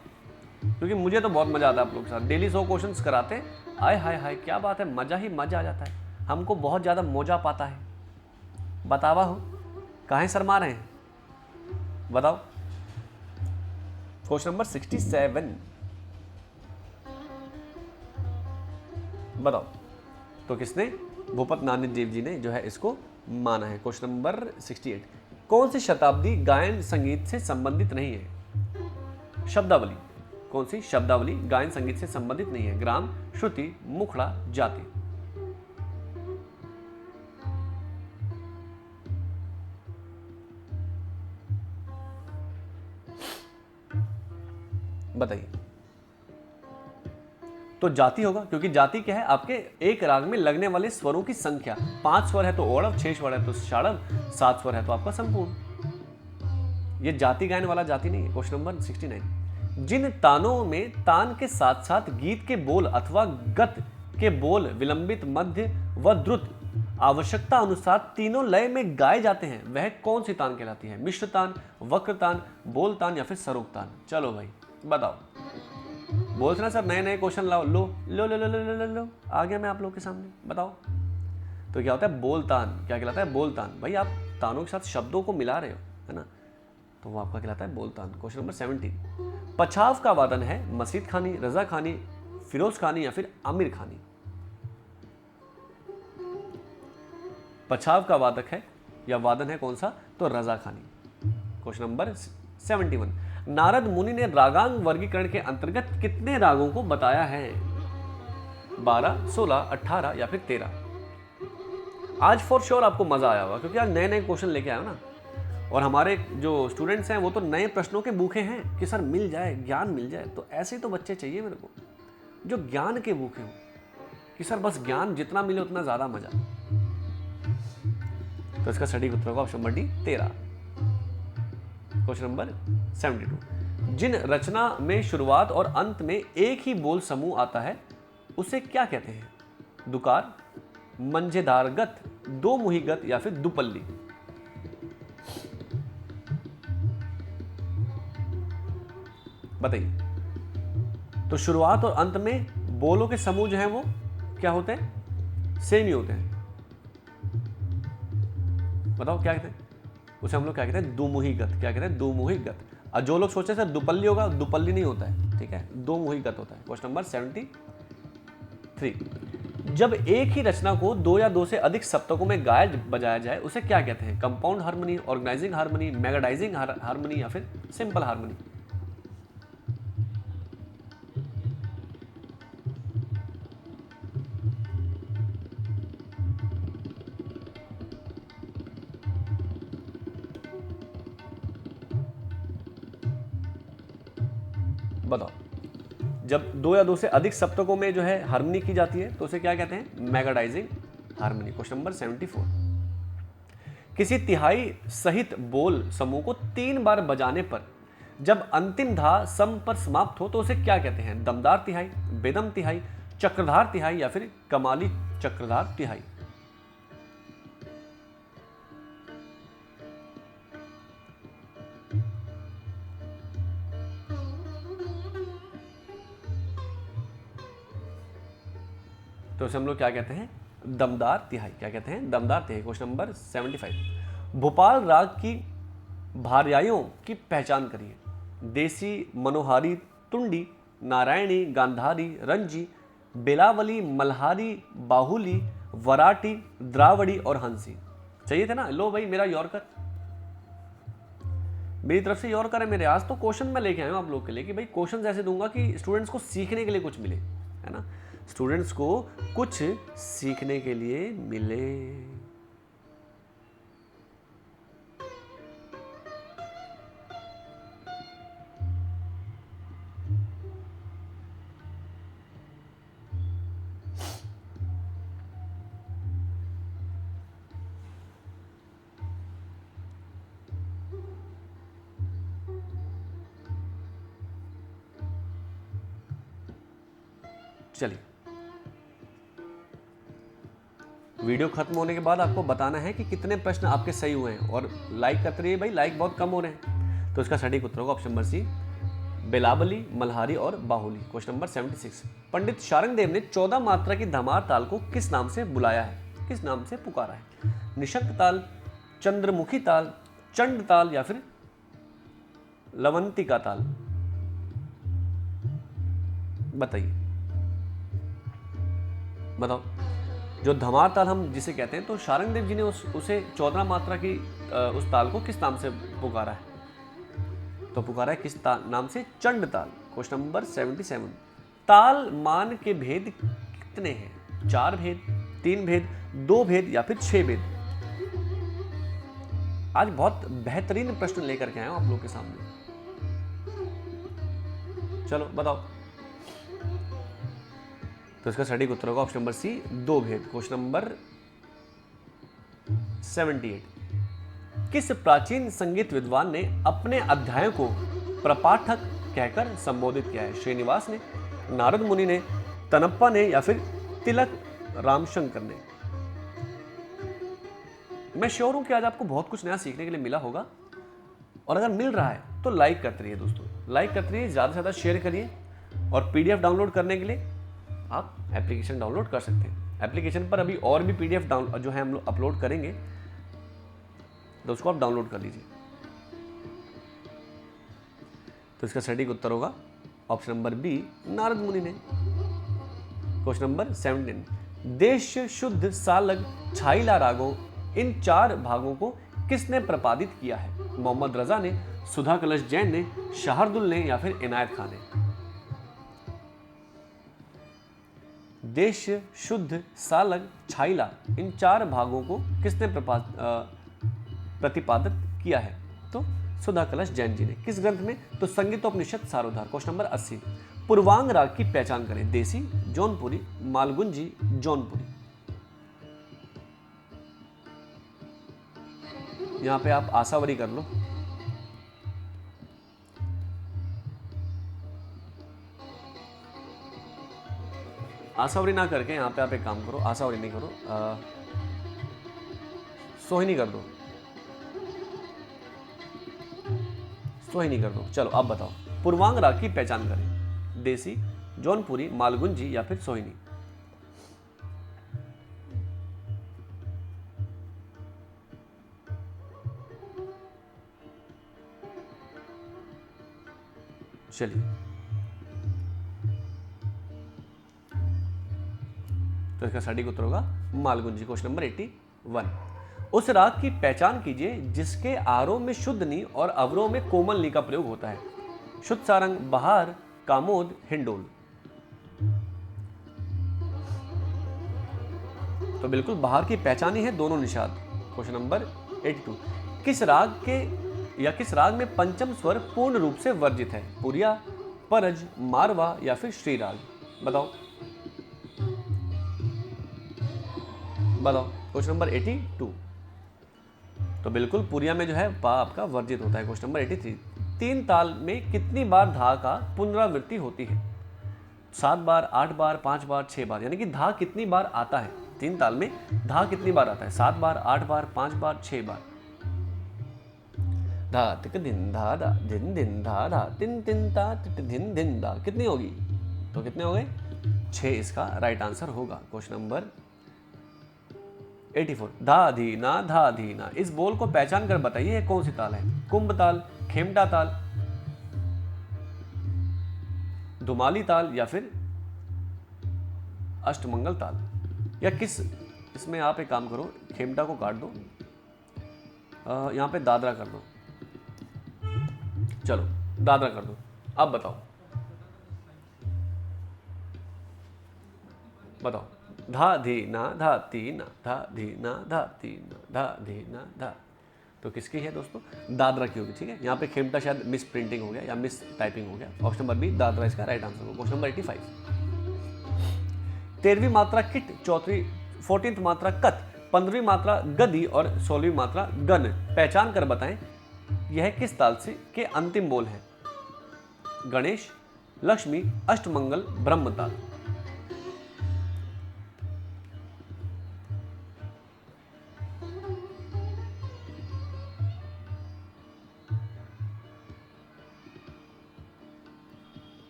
क्योंकि मुझे तो बहुत मजा आता है आप लोग के साथ। डेली 100 क्वेश्चंस कराते हैं। आय हाय हाय क्या बात है, मजा ही मजा आ जाता है। हमको बहुत ज्यादा मौजा पाता है। बतावा हो, काहे शर्मा रहे हैं? बताओ। क्वेश्चन नंबर 67 बताओ। तो किसने? भूपत नान्यदेव जी ने जो है इसको माना है। क्वेश्चन नंबर 68, कौन सी शताब्दी गायन संगीत से संबंधित नहीं है? शब्दावली। कौन सी शब्दावली गायन संगीत से संबंधित नहीं है? ग्राम, श्रुति, मुखड़ा, जाति। बताइए। तो जाति होगा, क्योंकि जाति क्या है? आपके एक राग में लगने वाले स्वरों की संख्या। 5 स्वर है तो ओढ़व, 6 स्वर है तो षाढ़व, 7 स्वर है तो आपका संपूर्ण। ये जाति गायन वाला जाति नहीं है। Question number 69। जिन तानों में तान के साथ साथ गीत के बोल अथवा गत के बोल विलंबित, मध्य व द्रुत आवश्यकता अनुसार तीनों लय में गाए जाते हैं, वह कौन सी तान कहलाती है? मिश्र तान, वक्र तान, बोल तान या फिर सरोग तान? चलो भाई बताओ। बोलते ना सर नए नए क्वेश्चन लाओ, लो लो लो लो लो लो लो लो आ गया मैं आप लोगों के सामने। बताओ तो क्या होता है? बोलतान। क्या कहलाता है? बोलतान। भाई आप तानों के साथ शब्दों को मिला रहे हो, है ना, तो वो आपका कहलाता है बोलतान। Question number 70। पछाव का वादन है मसीद खानी, रजा खानी, फिरोज खानी या फिर आमिर खानी? पछाव का वादक है या वादन है कौन सा? तो रजा खानी। Question number 71। नारद मुनि ने रागांग वर्गीकरण के अंतर्गत कितने रागों को बताया है? 12, 16, 18 या फिर 13? आज फॉर श्योर आपको मजा आया होगा, क्योंकि आज नए नए क्वेश्चन लेके आए हो ना, और हमारे जो स्टूडेंट्स हैं वो तो नए प्रश्नों के भूखे हैं कि सर मिल जाए, ज्ञान मिल जाए। तो ऐसे तो बच्चे चाहिए मेरे को जो ज्ञान के भूखे हो, कि सर बस ज्ञान जितना मिले उतना ज्यादा मजा। तो इसका सटीक उत्तर होगा option number D, 13। Question number 72। जिन रचना में शुरुआत और अंत में एक ही बोल समूह आता है उसे क्या कहते हैं? दुकार, मंझेदार गत, दो मुही गत या फिर दुपल्ली? बताइए। तो शुरुआत और अंत में बोलों के समूह जो हैं वो क्या होते हैं? सेम ही होते हैं। बताओ क्या कहते हैं उसे? हम लोग क्या कहते हैं? दुमुहीगत। क्या कहते हैं? दुमुहीगत। और जो लोग सोचे सर दुपल्ली होगा, दुपल्ली नहीं होता है, ठीक है, दुमुहीगत होता है। Question number 73। जब एक ही रचना को 2 या 2 से अधिक सप्तकों में गाया बजाया जाए उसे क्या कहते हैं? कंपाउंड हार्मनी, ऑर्गेनाइजिंग हार्मनी, मेगाडाइजिंग हार्मनी या फिर सिंपल हार्मनी? बताओ। जब 2 या 2 से अधिक सप्तकों में जो है हार्मनी की जाती है तो उसे क्या कहते हैं? मेगाडाइजिंग हार्मनी। Question number 74। किसी तिहाई सहित बोल समूह को 3 बार बजाने पर जब अंतिम धा सम पर समाप्त हो तो उसे क्या कहते हैं? दमदार तिहाई, बेदम तिहाई, चक्रधार तिहाई या फिर कमाली चक्रधार तिहाई? तो उसे हम लोग क्या कहते हैं? दमदार तिहाई। क्या कहते हैं? दमदार तिहाई। Question number 75। भोपाल राग की भार्यायों की पहचान करिए। देसी, मनोहारी, तुंडी, नारायणी, गांधारी, रंजी, बेलावली, मल्हारी, बाहुली, वराटी, द्रावड़ी और हंसी। चाहिए थे ना? लो भाई मेरा यॉर्कर, मेरी तरफ से यॉर्कर है मेरे। आज तो क्वेश्चन मैं लेके आया हूँ आप लोग के लिए कि भाई क्वेश्चन ऐसे दूंगा कि स्टूडेंट्स को सीखने के लिए कुछ मिले, है ना, स्टूडेंट्स को कुछ सीखने के लिए मिले। चलिए, वीडियो खत्म होने के बाद आपको बताना है कि कितने प्रश्न आपके सही हुए हैं, और लाइक करते रहिए भाई, लाइक बहुत कम हो रहे हैं। तो इसका सटीक उत्तर होगा ऑप्शन नंबर सी, बेलावली, मल्हारी और बाहुली। Question number 76। पंडित शारंगदेव ने 14 मात्रा की धमार ताल को किस नाम से बुलाया है? किस नाम से पुकारा है? निषंक ताल, चंद्रमुखी ताल, चंड ताल या फिर लवंतिका ताल? बताइए, बताओ। जो धमार ताल हम जिसे कहते हैं, तो शारंगदेव जी ने उसे 14 मात्रा की उस ताल को किस नाम से पुकारा है? तो पुकारा है किस नाम से? चंड ताल। Question number 77। ताल मान के भेद कितने हैं? 4 भेद, 3 भेद, 2 भेद या फिर 6 भेद? आज बहुत बेहतरीन प्रश्न लेकर के आया हूं आप लोगों के सामने। चलो बताओ। तो इसका सटीक उत्तर होगा ऑप्शन नंबर सी, 2 भेद। Question number 78। किस प्राचीन संगीत विद्वान ने अपने अध्यायों को प्रपाठक कहकर संबोधित किया है? श्रीनिवास ने, नारद मुनि ने, तनप्पा ने या फिर तिलक रामशंकर ने? मैं श्योर हूं कि आज आपको बहुत कुछ नया सीखने के लिए मिला होगा, और अगर मिल रहा है तो लाइक करते रहिए दोस्तों, लाइक करते रहिए, ज़्यादा से ज़्यादा शेयर करिए। और पीडीएफ डाउनलोड करने के लिए आप एप्लीकेशन डाउनलोड कर सकते हैं। एप्लीकेशन पर अभी और भी पीडीएफ जो है हम लोग अपलोड करेंगे, तो उसको आप डाउनलोड कर लीजिए। तो इसका सटीक उत्तर होगा ऑप्शन नंबर बी, नारद मुनि ने। Question number 17। देश, शुद्ध, सालग, छाईला रागों, इन 4 भागों को किसने प्रपादित किया है? मोहम्मद रजा ने, सुधा कलश जैन ने, शाहरदुल ने या फिर इनायत खान ने? देश, शुद्ध, सालग, छाईला, इन 4 भागों को किसने प्रतिपादित किया है? तो सुधा कलश जैन जी ने। किस ग्रंथ में? तो संगीतोपनिषद सारोद्धार। Question number 80। पूर्वांग राग की पहचान करें। देसी, जौनपुरी, मालगुंजी, जौनपुरी? यहां पे आप आसावरी कर लो। आसावरी ना करके यहाँ पे आप एक काम करो, आसावरी नहीं करो, सोहिनी कर दो, सोहिनी कर दो। चलो आप बताओ, पूर्वांग राग की पहचान करें। देसी, जौनपुरी, मालगुंजी या फिर सोहिनी? चलिए, तो इसका सटीक उत्तर होगा मालगुंजी। Question number 81। उस राग की पहचान कीजिए जिसके आरोह में शुद्ध नी और अवरोह में कोमल नी का प्रयोग होता है। शुद्ध सारंग, बहार, कामोद, हिंडोल? तो बिल्कुल बहार की पहचान ही है दोनों निषाद। Question number 82। किस राग में पंचम स्वर पूर्ण रूप से वर्जित है? पुरिया, परज, मारवा या फिर श्रीराग? बताओ बताओ। Question number 82। तो बिल्कुल पुरिया में जो है पा आपका वर्जित होता है। Question number 83। 3 ताल में कितनी बार धा का पुनरावृत्ति होती है? 7 बार, 8 बार, 5 बार, 6 बार? यानी कि धा कितनी बार आता है? 3 ताल में धा कितनी बार आता है? 7 बार, 8 बार, 5 बार, 6 बार? धा तिक दिन धा धा दिन दिन धा धा तिन तिन ता तिट दिन दिन धा। कितनी होगी? तो कितने हो गए? 6 इसका राइट आंसर होगा। Question number 84। धा धी ना, धा धी ना, इस बोल को पहचान कर बताइए कौन सी ताल है? कुंभ ताल, खेमटा ताल, धुमाली ताल या फिर अष्टमंगल ताल? या किस इसमें आप एक काम करो, खेमटा को काट दो, यहां पे दादरा कर दो। चलो दादरा कर दो। अब बताओ बताओ। धा धी ना, धा ती ना, धा धी ना, धा ती ना, धा धी ना, धा। तो किसकी है दोस्तों? दादरा की होगी। ठीक है, यहाँ पे खेमटा शायद मिस प्रिंटिंग हो गया या मिस टाइपिंग हो गया। ऑप्शन नंबर बी दादरा इसका राइट आंसर होगा। Question number 85। 13वीं मात्रा किट, 14वीं मात्रा कत, 15वीं मात्रा गदी और 16वीं मात्रा गन पहचान कर बताएं यह किस ताल से के अंतिम बोल है? गणेश, लक्ष्मी, अष्टमंगल, ब्रह्म ताल?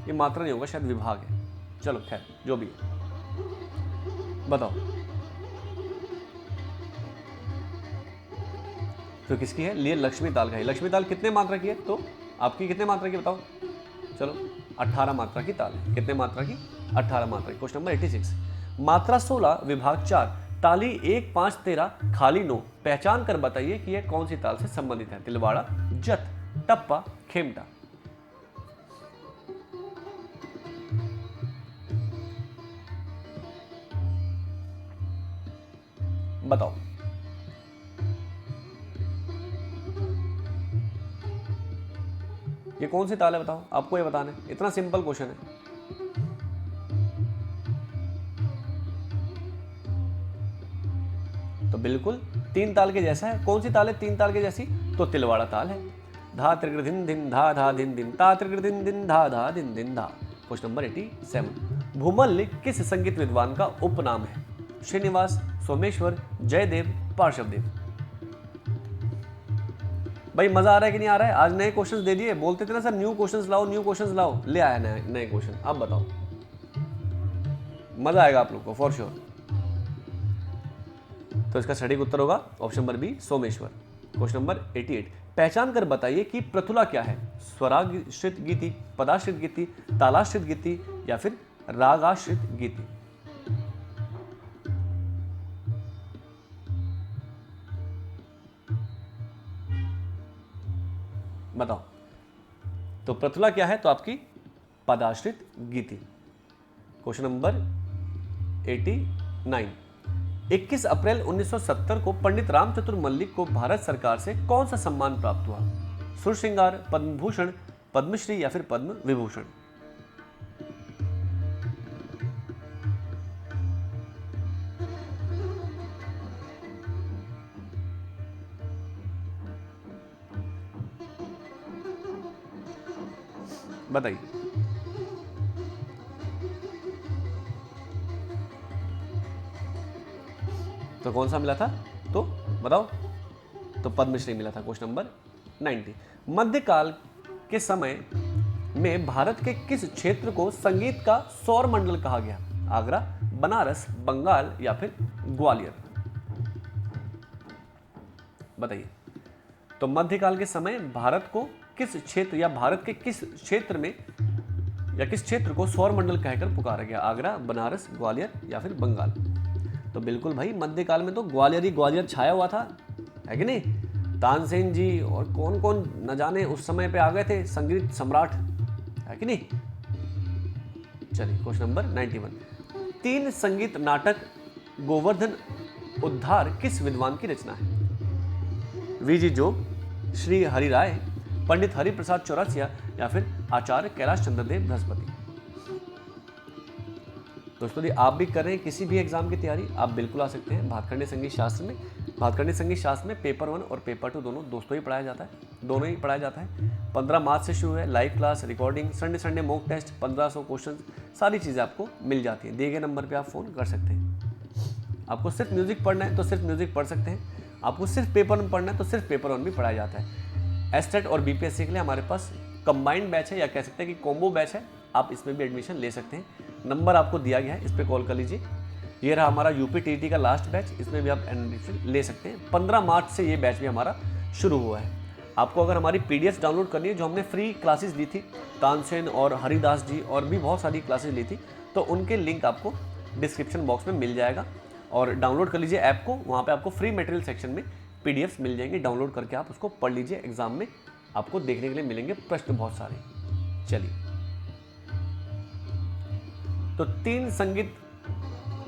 ये मात्रा नहीं होगा, शायद विभाग है। चलो खैर जो भी है, बताओ। तो किसकी है? लिए लक्ष्मी ताल का है। लक्ष्मी ताल कितने मात्रा की है? तो आपकी कितने मात्रा की बताओ? चलो 18 मात्रा की ताल है। कितने मात्रा की? 18 मात्रा की। Question number 86। मात्रा 16 विभाग 4 ताली 1, 5, 13 खाली 9 पहचान कर बताइए कि यह कौन सी ताल से संबंधित है? तिलवाड़ा, जत, टप्पा, खेमटा? बताओ। ये कौन सी ताल है बताओ, आपको ये बताना है, इतना सिंपल क्वेश्चन है। तो बिल्कुल तीन ताल के जैसा है। कौन सी ताल है तीन ताल के जैसी? तो तिलवाड़ा ताल है। धा त्रिगृ धिन धिन धा धा धिन धिन ता त्रिगृ धिन धिन धा धा धिन धिन धा। Question number 87। भूमल्ल किस संगीत विद्वान का उपनाम है? श्रीनिवास, सोमेश्वर, जयदेव, पार्श्वदेव। भाई मजा आ रहा है कि नहीं आ रहा है? आज नए क्वेश्चंस दे दिए, बोलते थे ना सर न्यू क्वेश्चंस लाओ, न्यू क्वेश्चंस लाओ, ले आया नए क्वेश्चन। अब बताओ, मजा आएगा आप लोग को फॉर श्योर। तो इसका सटीक उत्तर होगा option number B, Someshwar. Question number 88। पहचान कर बताइए कि प्रथुला क्या है? स्वराश्रित गीति, पदाश्रित गीति, तालाश्रित गीति या फिर रागाश्रित गीति। बताओ। तो प्रथुला क्या है? तो आपकी पदाश्रित गीति। Question number 89। 21 अप्रैल 1970 को पंडित रामचतुर मल्लिक को भारत सरकार से कौन सा सम्मान प्राप्त हुआ? सुर श्रृंगार, पद्म भूषण, पद्मश्री या फिर पद्म विभूषण। बताइए। तो कौन सा मिला था? तो बताओ। तो पद्मश्री मिला था। Question number 90। मध्यकाल के समय में भारत के किस क्षेत्र को संगीत का सौर मंडल कहा गया? आगरा, बनारस, बंगाल या फिर ग्वालियर। बताइए। तो मध्यकाल के समय भारत को किस क्षेत्र या भारत के किस क्षेत्र में या किस क्षेत्र को सौर मंडल कहकर पुकारा गया? आगरा, बनारस, ग्वालियर या फिर बंगाल। तो बिल्कुल भाई मध्यकाल में तो ग्वालियर छाया हुआ था, है कि नहीं? तानसेन जी और कौन कौन न जाने उस समय पे आ गए थे संगीत सम्राट, है कि नहीं? चलिए क्वेश्चन नंबर 91। 3 संगीत नाटक गोवर्धन उद्धार किस विद्वान की रचना है? वीजी जोग, श्री हरि राय, पंडित हरिप्रसाद चौरसिया या फिर आचार्य कैलाश चंद्र देव बृहस्पति। दोस्तों यदि आप भी कर रहे हैं किसी भी एग्जाम की तैयारी, आप बिल्कुल आ सकते हैं भातखंडे संगीत शास्त्र में। भातखंडे संगीत शास्त्र में पेपर 1 और पेपर 2 दोनों ही पढ़ाया जाता है। 15 मार्च से शुरू है live class, recording, Sunday mock test, 1500 question, सारी चीज़ें आपको मिल जाती हैं। दिए गए नंबर पर आप फ़ोन कर सकते हैं। आपको सिर्फ म्यूजिक पढ़ना है तो सिर्फ म्यूजिक पढ़ सकते हैं, आपको सिर्फ पेपर 1 पढ़ना है तो सिर्फ पेपर 1 भी पढ़ाया जाता है। एस्टेट और बीपीएससी के लिए हमारे पास कंबाइंड बैच है, या कह सकते हैं कि कॉम्बो बैच है, आप इसमें भी एडमिशन ले सकते हैं। नंबर आपको दिया गया है, इस पर कॉल कर लीजिए। ये रहा हमारा यूपी टीटी का लास्ट बैच, इसमें भी आप एडमिशन ले सकते हैं। 15 मार्च से ये बैच भी हमारा शुरू हुआ है। आपको अगर हमारी पीडीएफ डाउनलोड करनी है, जो हमने फ्री क्लासेस ली थी, तानसेन और हरिदास जी और भी बहुत सारी क्लासेस ली थी, तो उनके लिंक आपको डिस्क्रिप्शन बॉक्स में मिल जाएगा और डाउनलोड कर लीजिए ऐप को। वहाँ पे आपको फ्री मटेरियल सेक्शन में पीडीएफ्स मिल जाएंगे, डाउनलोड करके आप उसको पढ़ लीजिए। एग्जाम में आपको देखने के लिए मिलेंगे प्रश्न बहुत सारे। चलिए, तो 3 संगीत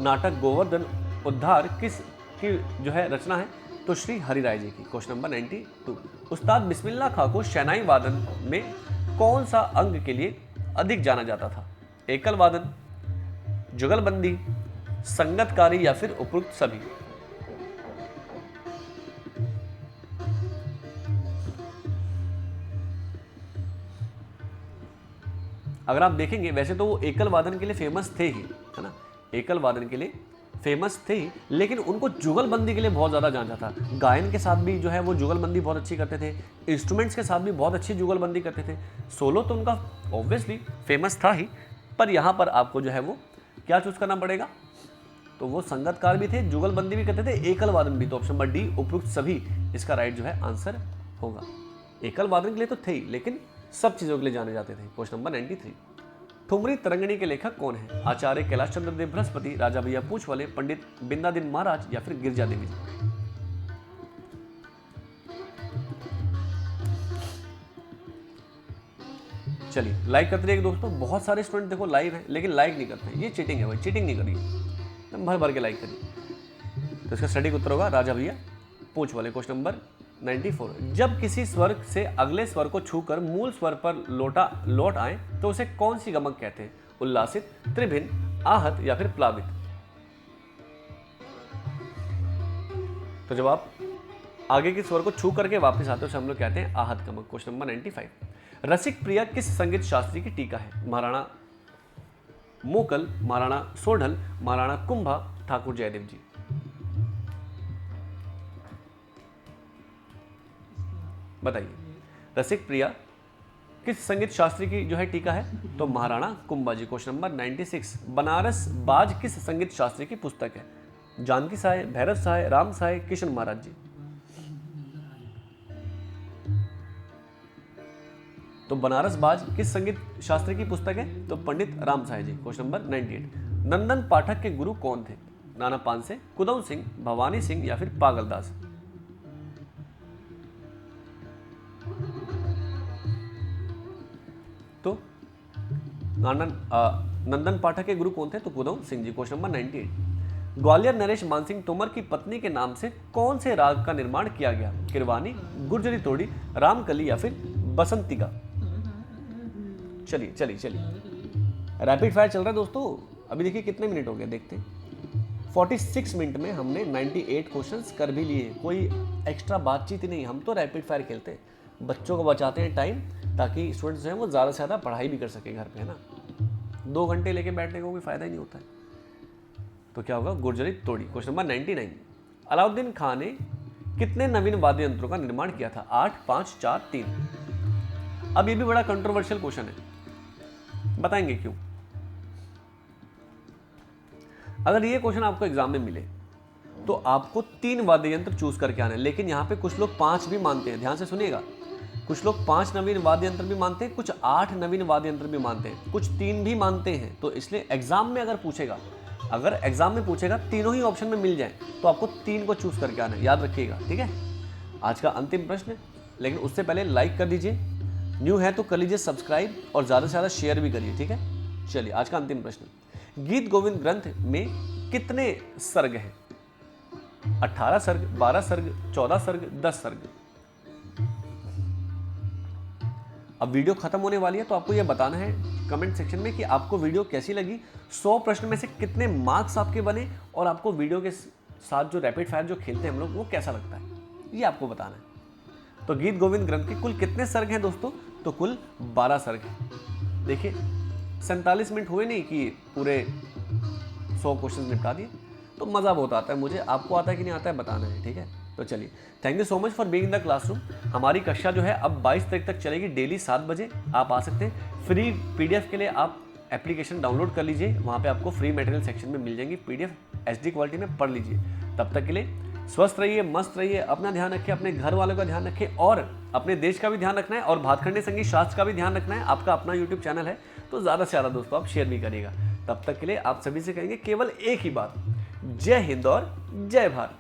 नाटक गोवर्धन उद्धार किस की जो है रचना है? तो श्री हरि राय जी की। Question number 92। उस्ताद बिस्मिल्लाह खां को शहनाई वादन में कौन सा अंग के लिए अधिक जाना जाता था? एकल वादन, जुगलबंदी, संगतकारी या फिर उपयुक्त सभी। अगर आप देखेंगे वैसे तो वो एकल वादन के लिए फेमस थे ही, है ना, एकल वादन के लिए फेमस थे ही, लेकिन उनको जुगलबंदी के लिए बहुत ज़्यादा जाना था। गायन के साथ भी जो है वो जुगलबंदी बहुत अच्छी करते थे, इंस्ट्रूमेंट्स के साथ भी बहुत अच्छी जुगलबंदी करते थे। सोलो तो उनका ऑब्वियसली फेमस था ही, पर यहाँ पर आपको जो है वो क्या चूज़ करना पड़ेगा? तो वो संगतकार भी थे, जुगलबंदी भी करते थे, एकल वादन भी। तो ऑप्शन नंबर डी उपयुक्त सभी इसका राइट जो है आंसर होगा। एकल वादन के लिए तो थे ही, लेकिन सब चीज़ों के लिए जाने जाते थे। Question number 93। ठुमरी तरंगिणी के लेखक कौन है? आचार्य कैलाश चंद्र देव बृहस्पति, राजा भैया पूछ वाले, पंडित बिंदादिन महाराज या फिर गिरजा देवी जी। चलिए लाइक करते रहिए दोस्तों। बहुत सारे स्टूडेंट देखो लाइव हैं लेकिन लाइक नहीं करते हैं, ये चीटिंग है भाई, चीटिंग नहीं करिए, भर भर के लाइक करिए। तो इसका सटीक उत्तर होगा राजा भैया पूछ वाले। क्वेश्चन नंबर 94, जब किसी स्वर से अगले स्वर को छूकर मूल स्वर पर लौट आए तो उसे कौन सी गमक कहते हैं? उल्लासित, त्रिभिन्न, आहत या फिर प्लावित? तो जब आप आगे के स्वर को छू करके वापस आते हो उसे हम लोग कहते हैं आहत गमक। क्वेश्चन नंबर 95, रसिक प्रिया किस संगीत शास्त्री की टीका है? महाराणा मोकल, महाराणा सोढल, महाराणा कुंभा, ठाकुर जयदेव जी? बताइए, रसिक प्रिया किस संगीत शास्त्री की जो है टीका है? तो महाराणा कुंभा जी। क्वेश्चन नंबर 96, बनारस बाज किस संगीत शास्त्री की पुस्तक है? जानकी साय, भैरव साय, राम साय, किशन महाराज जी? तो बनारस बाज किस संगीत शास्त्री की पुस्तक है? तो पंडित राम साय जी। क्वेश्चन नंबर 98, नंदन पाठक के गुरु कौन थे? नाना पानसे, कुदम सिंह, भवानी सिंह या फिर पागलदास? तो नंदन पाठक के गुरु कौन थे? तो कुदम सिंह जी। क्वेश्चन नंबर 98, ग्वालियर नरेश मानसिंह तोमर की पत्नी के नाम से कौन से राग का निर्माण किया गया? किरवानी, गुर्जरी तोड़ी, रामकली या फिर बसंतिका? चलिए चलिए चलिए, रैपिड फायर चल रहा है दोस्तों। अभी देखिए कितने मिनट हो गए, देखते हैं। 46 मिनट में हमने 98 क्वेश्चंस कर भी लिए, कोई एक्स्ट्रा बातचीत ही नहीं। हम तो रैपिड फायर खेलते हैं, बच्चों को बचाते हैं टाइम, ताकि स्टूडेंट्स जो हैं वो ज़्यादा से ज़्यादा पढ़ाई भी कर सके घर पे, है ना। 2 घंटे लेके बैठने का कोई फ़ायदा ही नहीं होता है। तो क्या होगा? गुर्जरी तोड़ी। क्वेश्चन नंबर 99, अलाउद्दीन खान ने कितने नवीन वाद्य यंत्रों का निर्माण किया था? 8, 5, 4, 3? अब ये भी बड़ा कंट्रोवर्शियल क्वेश्चन है, बताएंगे क्यों। अगर ये क्वेश्चन आपको एग्जाम में मिले तो आपको 3 वाद्य यंत्र चूज करके आना है, लेकिन यहां पे कुछ लोग 5 भी मानते हैं, ध्यान से सुनिएगा। कुछ लोग 5 नवीन वाद्य यंत्र भी मानते हैं, कुछ 8 नवीन वाद्य यंत्र भी मानते हैं, कुछ 3 भी मानते हैं। तो इसलिए एग्जाम में अगर एग्जाम में पूछेगा तीनों ही ऑप्शन में मिल जाए तो आपको 3 को चूज करके आना है, याद रखिएगा, ठीक है। आज का अंतिम प्रश्न, लेकिन उससे पहले लाइक कर दीजिए, न्यू है तो कर लीजिए सब्सक्राइब, और ज़्यादा से ज़्यादा शेयर भी करिए, ठीक है। चलिए आज का अंतिम प्रश्न, गीत गोविंद ग्रंथ में कितने सर्ग हैं? 18 सर्ग, 12 सर्ग, 14 सर्ग, 10 सर्ग? अब वीडियो खत्म होने वाली है तो आपको यह बताना है कमेंट सेक्शन में कि आपको वीडियो कैसी लगी, 100 प्रश्न में से कितने मार्क्स आपके बने, और आपको वीडियो के साथ जो रैपिड फायर जो खेलते हैं हम लोग वो कैसा लगता है, ये आपको बताना है। तो गीत गोविंद ग्रंथ के कुल कितने सर्ग हैं दोस्तों? तो कुल 12 सर्ग हैं। देखिए 47 मिनट हुए नहीं कि पूरे 100 क्वेश्चन निपटा दिए, तो मज़ा बहुत आता है मुझे। आपको आता है कि नहीं आता है बताना है, ठीक है। तो चलिए, thank you so much for being in the classroom. हमारी कक्षा जो है अब 22 तारीख तक चलेगी, डेली 7 बजे आप आ सकते हैं। फ्री PDF के लिए आप एप्लीकेशन डाउनलोड कर लीजिए, वहाँ पे आपको फ्री मटेरियल सेक्शन में मिल जाएंगी PDF, HD क्वालिटी में पढ़ लीजिए। तब तक के लिए स्वस्थ रहिए, मस्त रहिए, अपना ध्यान रखिए, अपने घर वालों का ध्यान रखिए, और अपने देश का भी ध्यान रखना है, और भातखंडे संगीत शास्त्र का भी ध्यान रखना है। आपका अपना YouTube चैनल है तो ज़्यादा से ज़्यादा दोस्तों आप शेयर भी करिएगा। तब तक के लिए आप सभी से कहेंगे केवल एक ही बात, जय हिंद और जय भारत।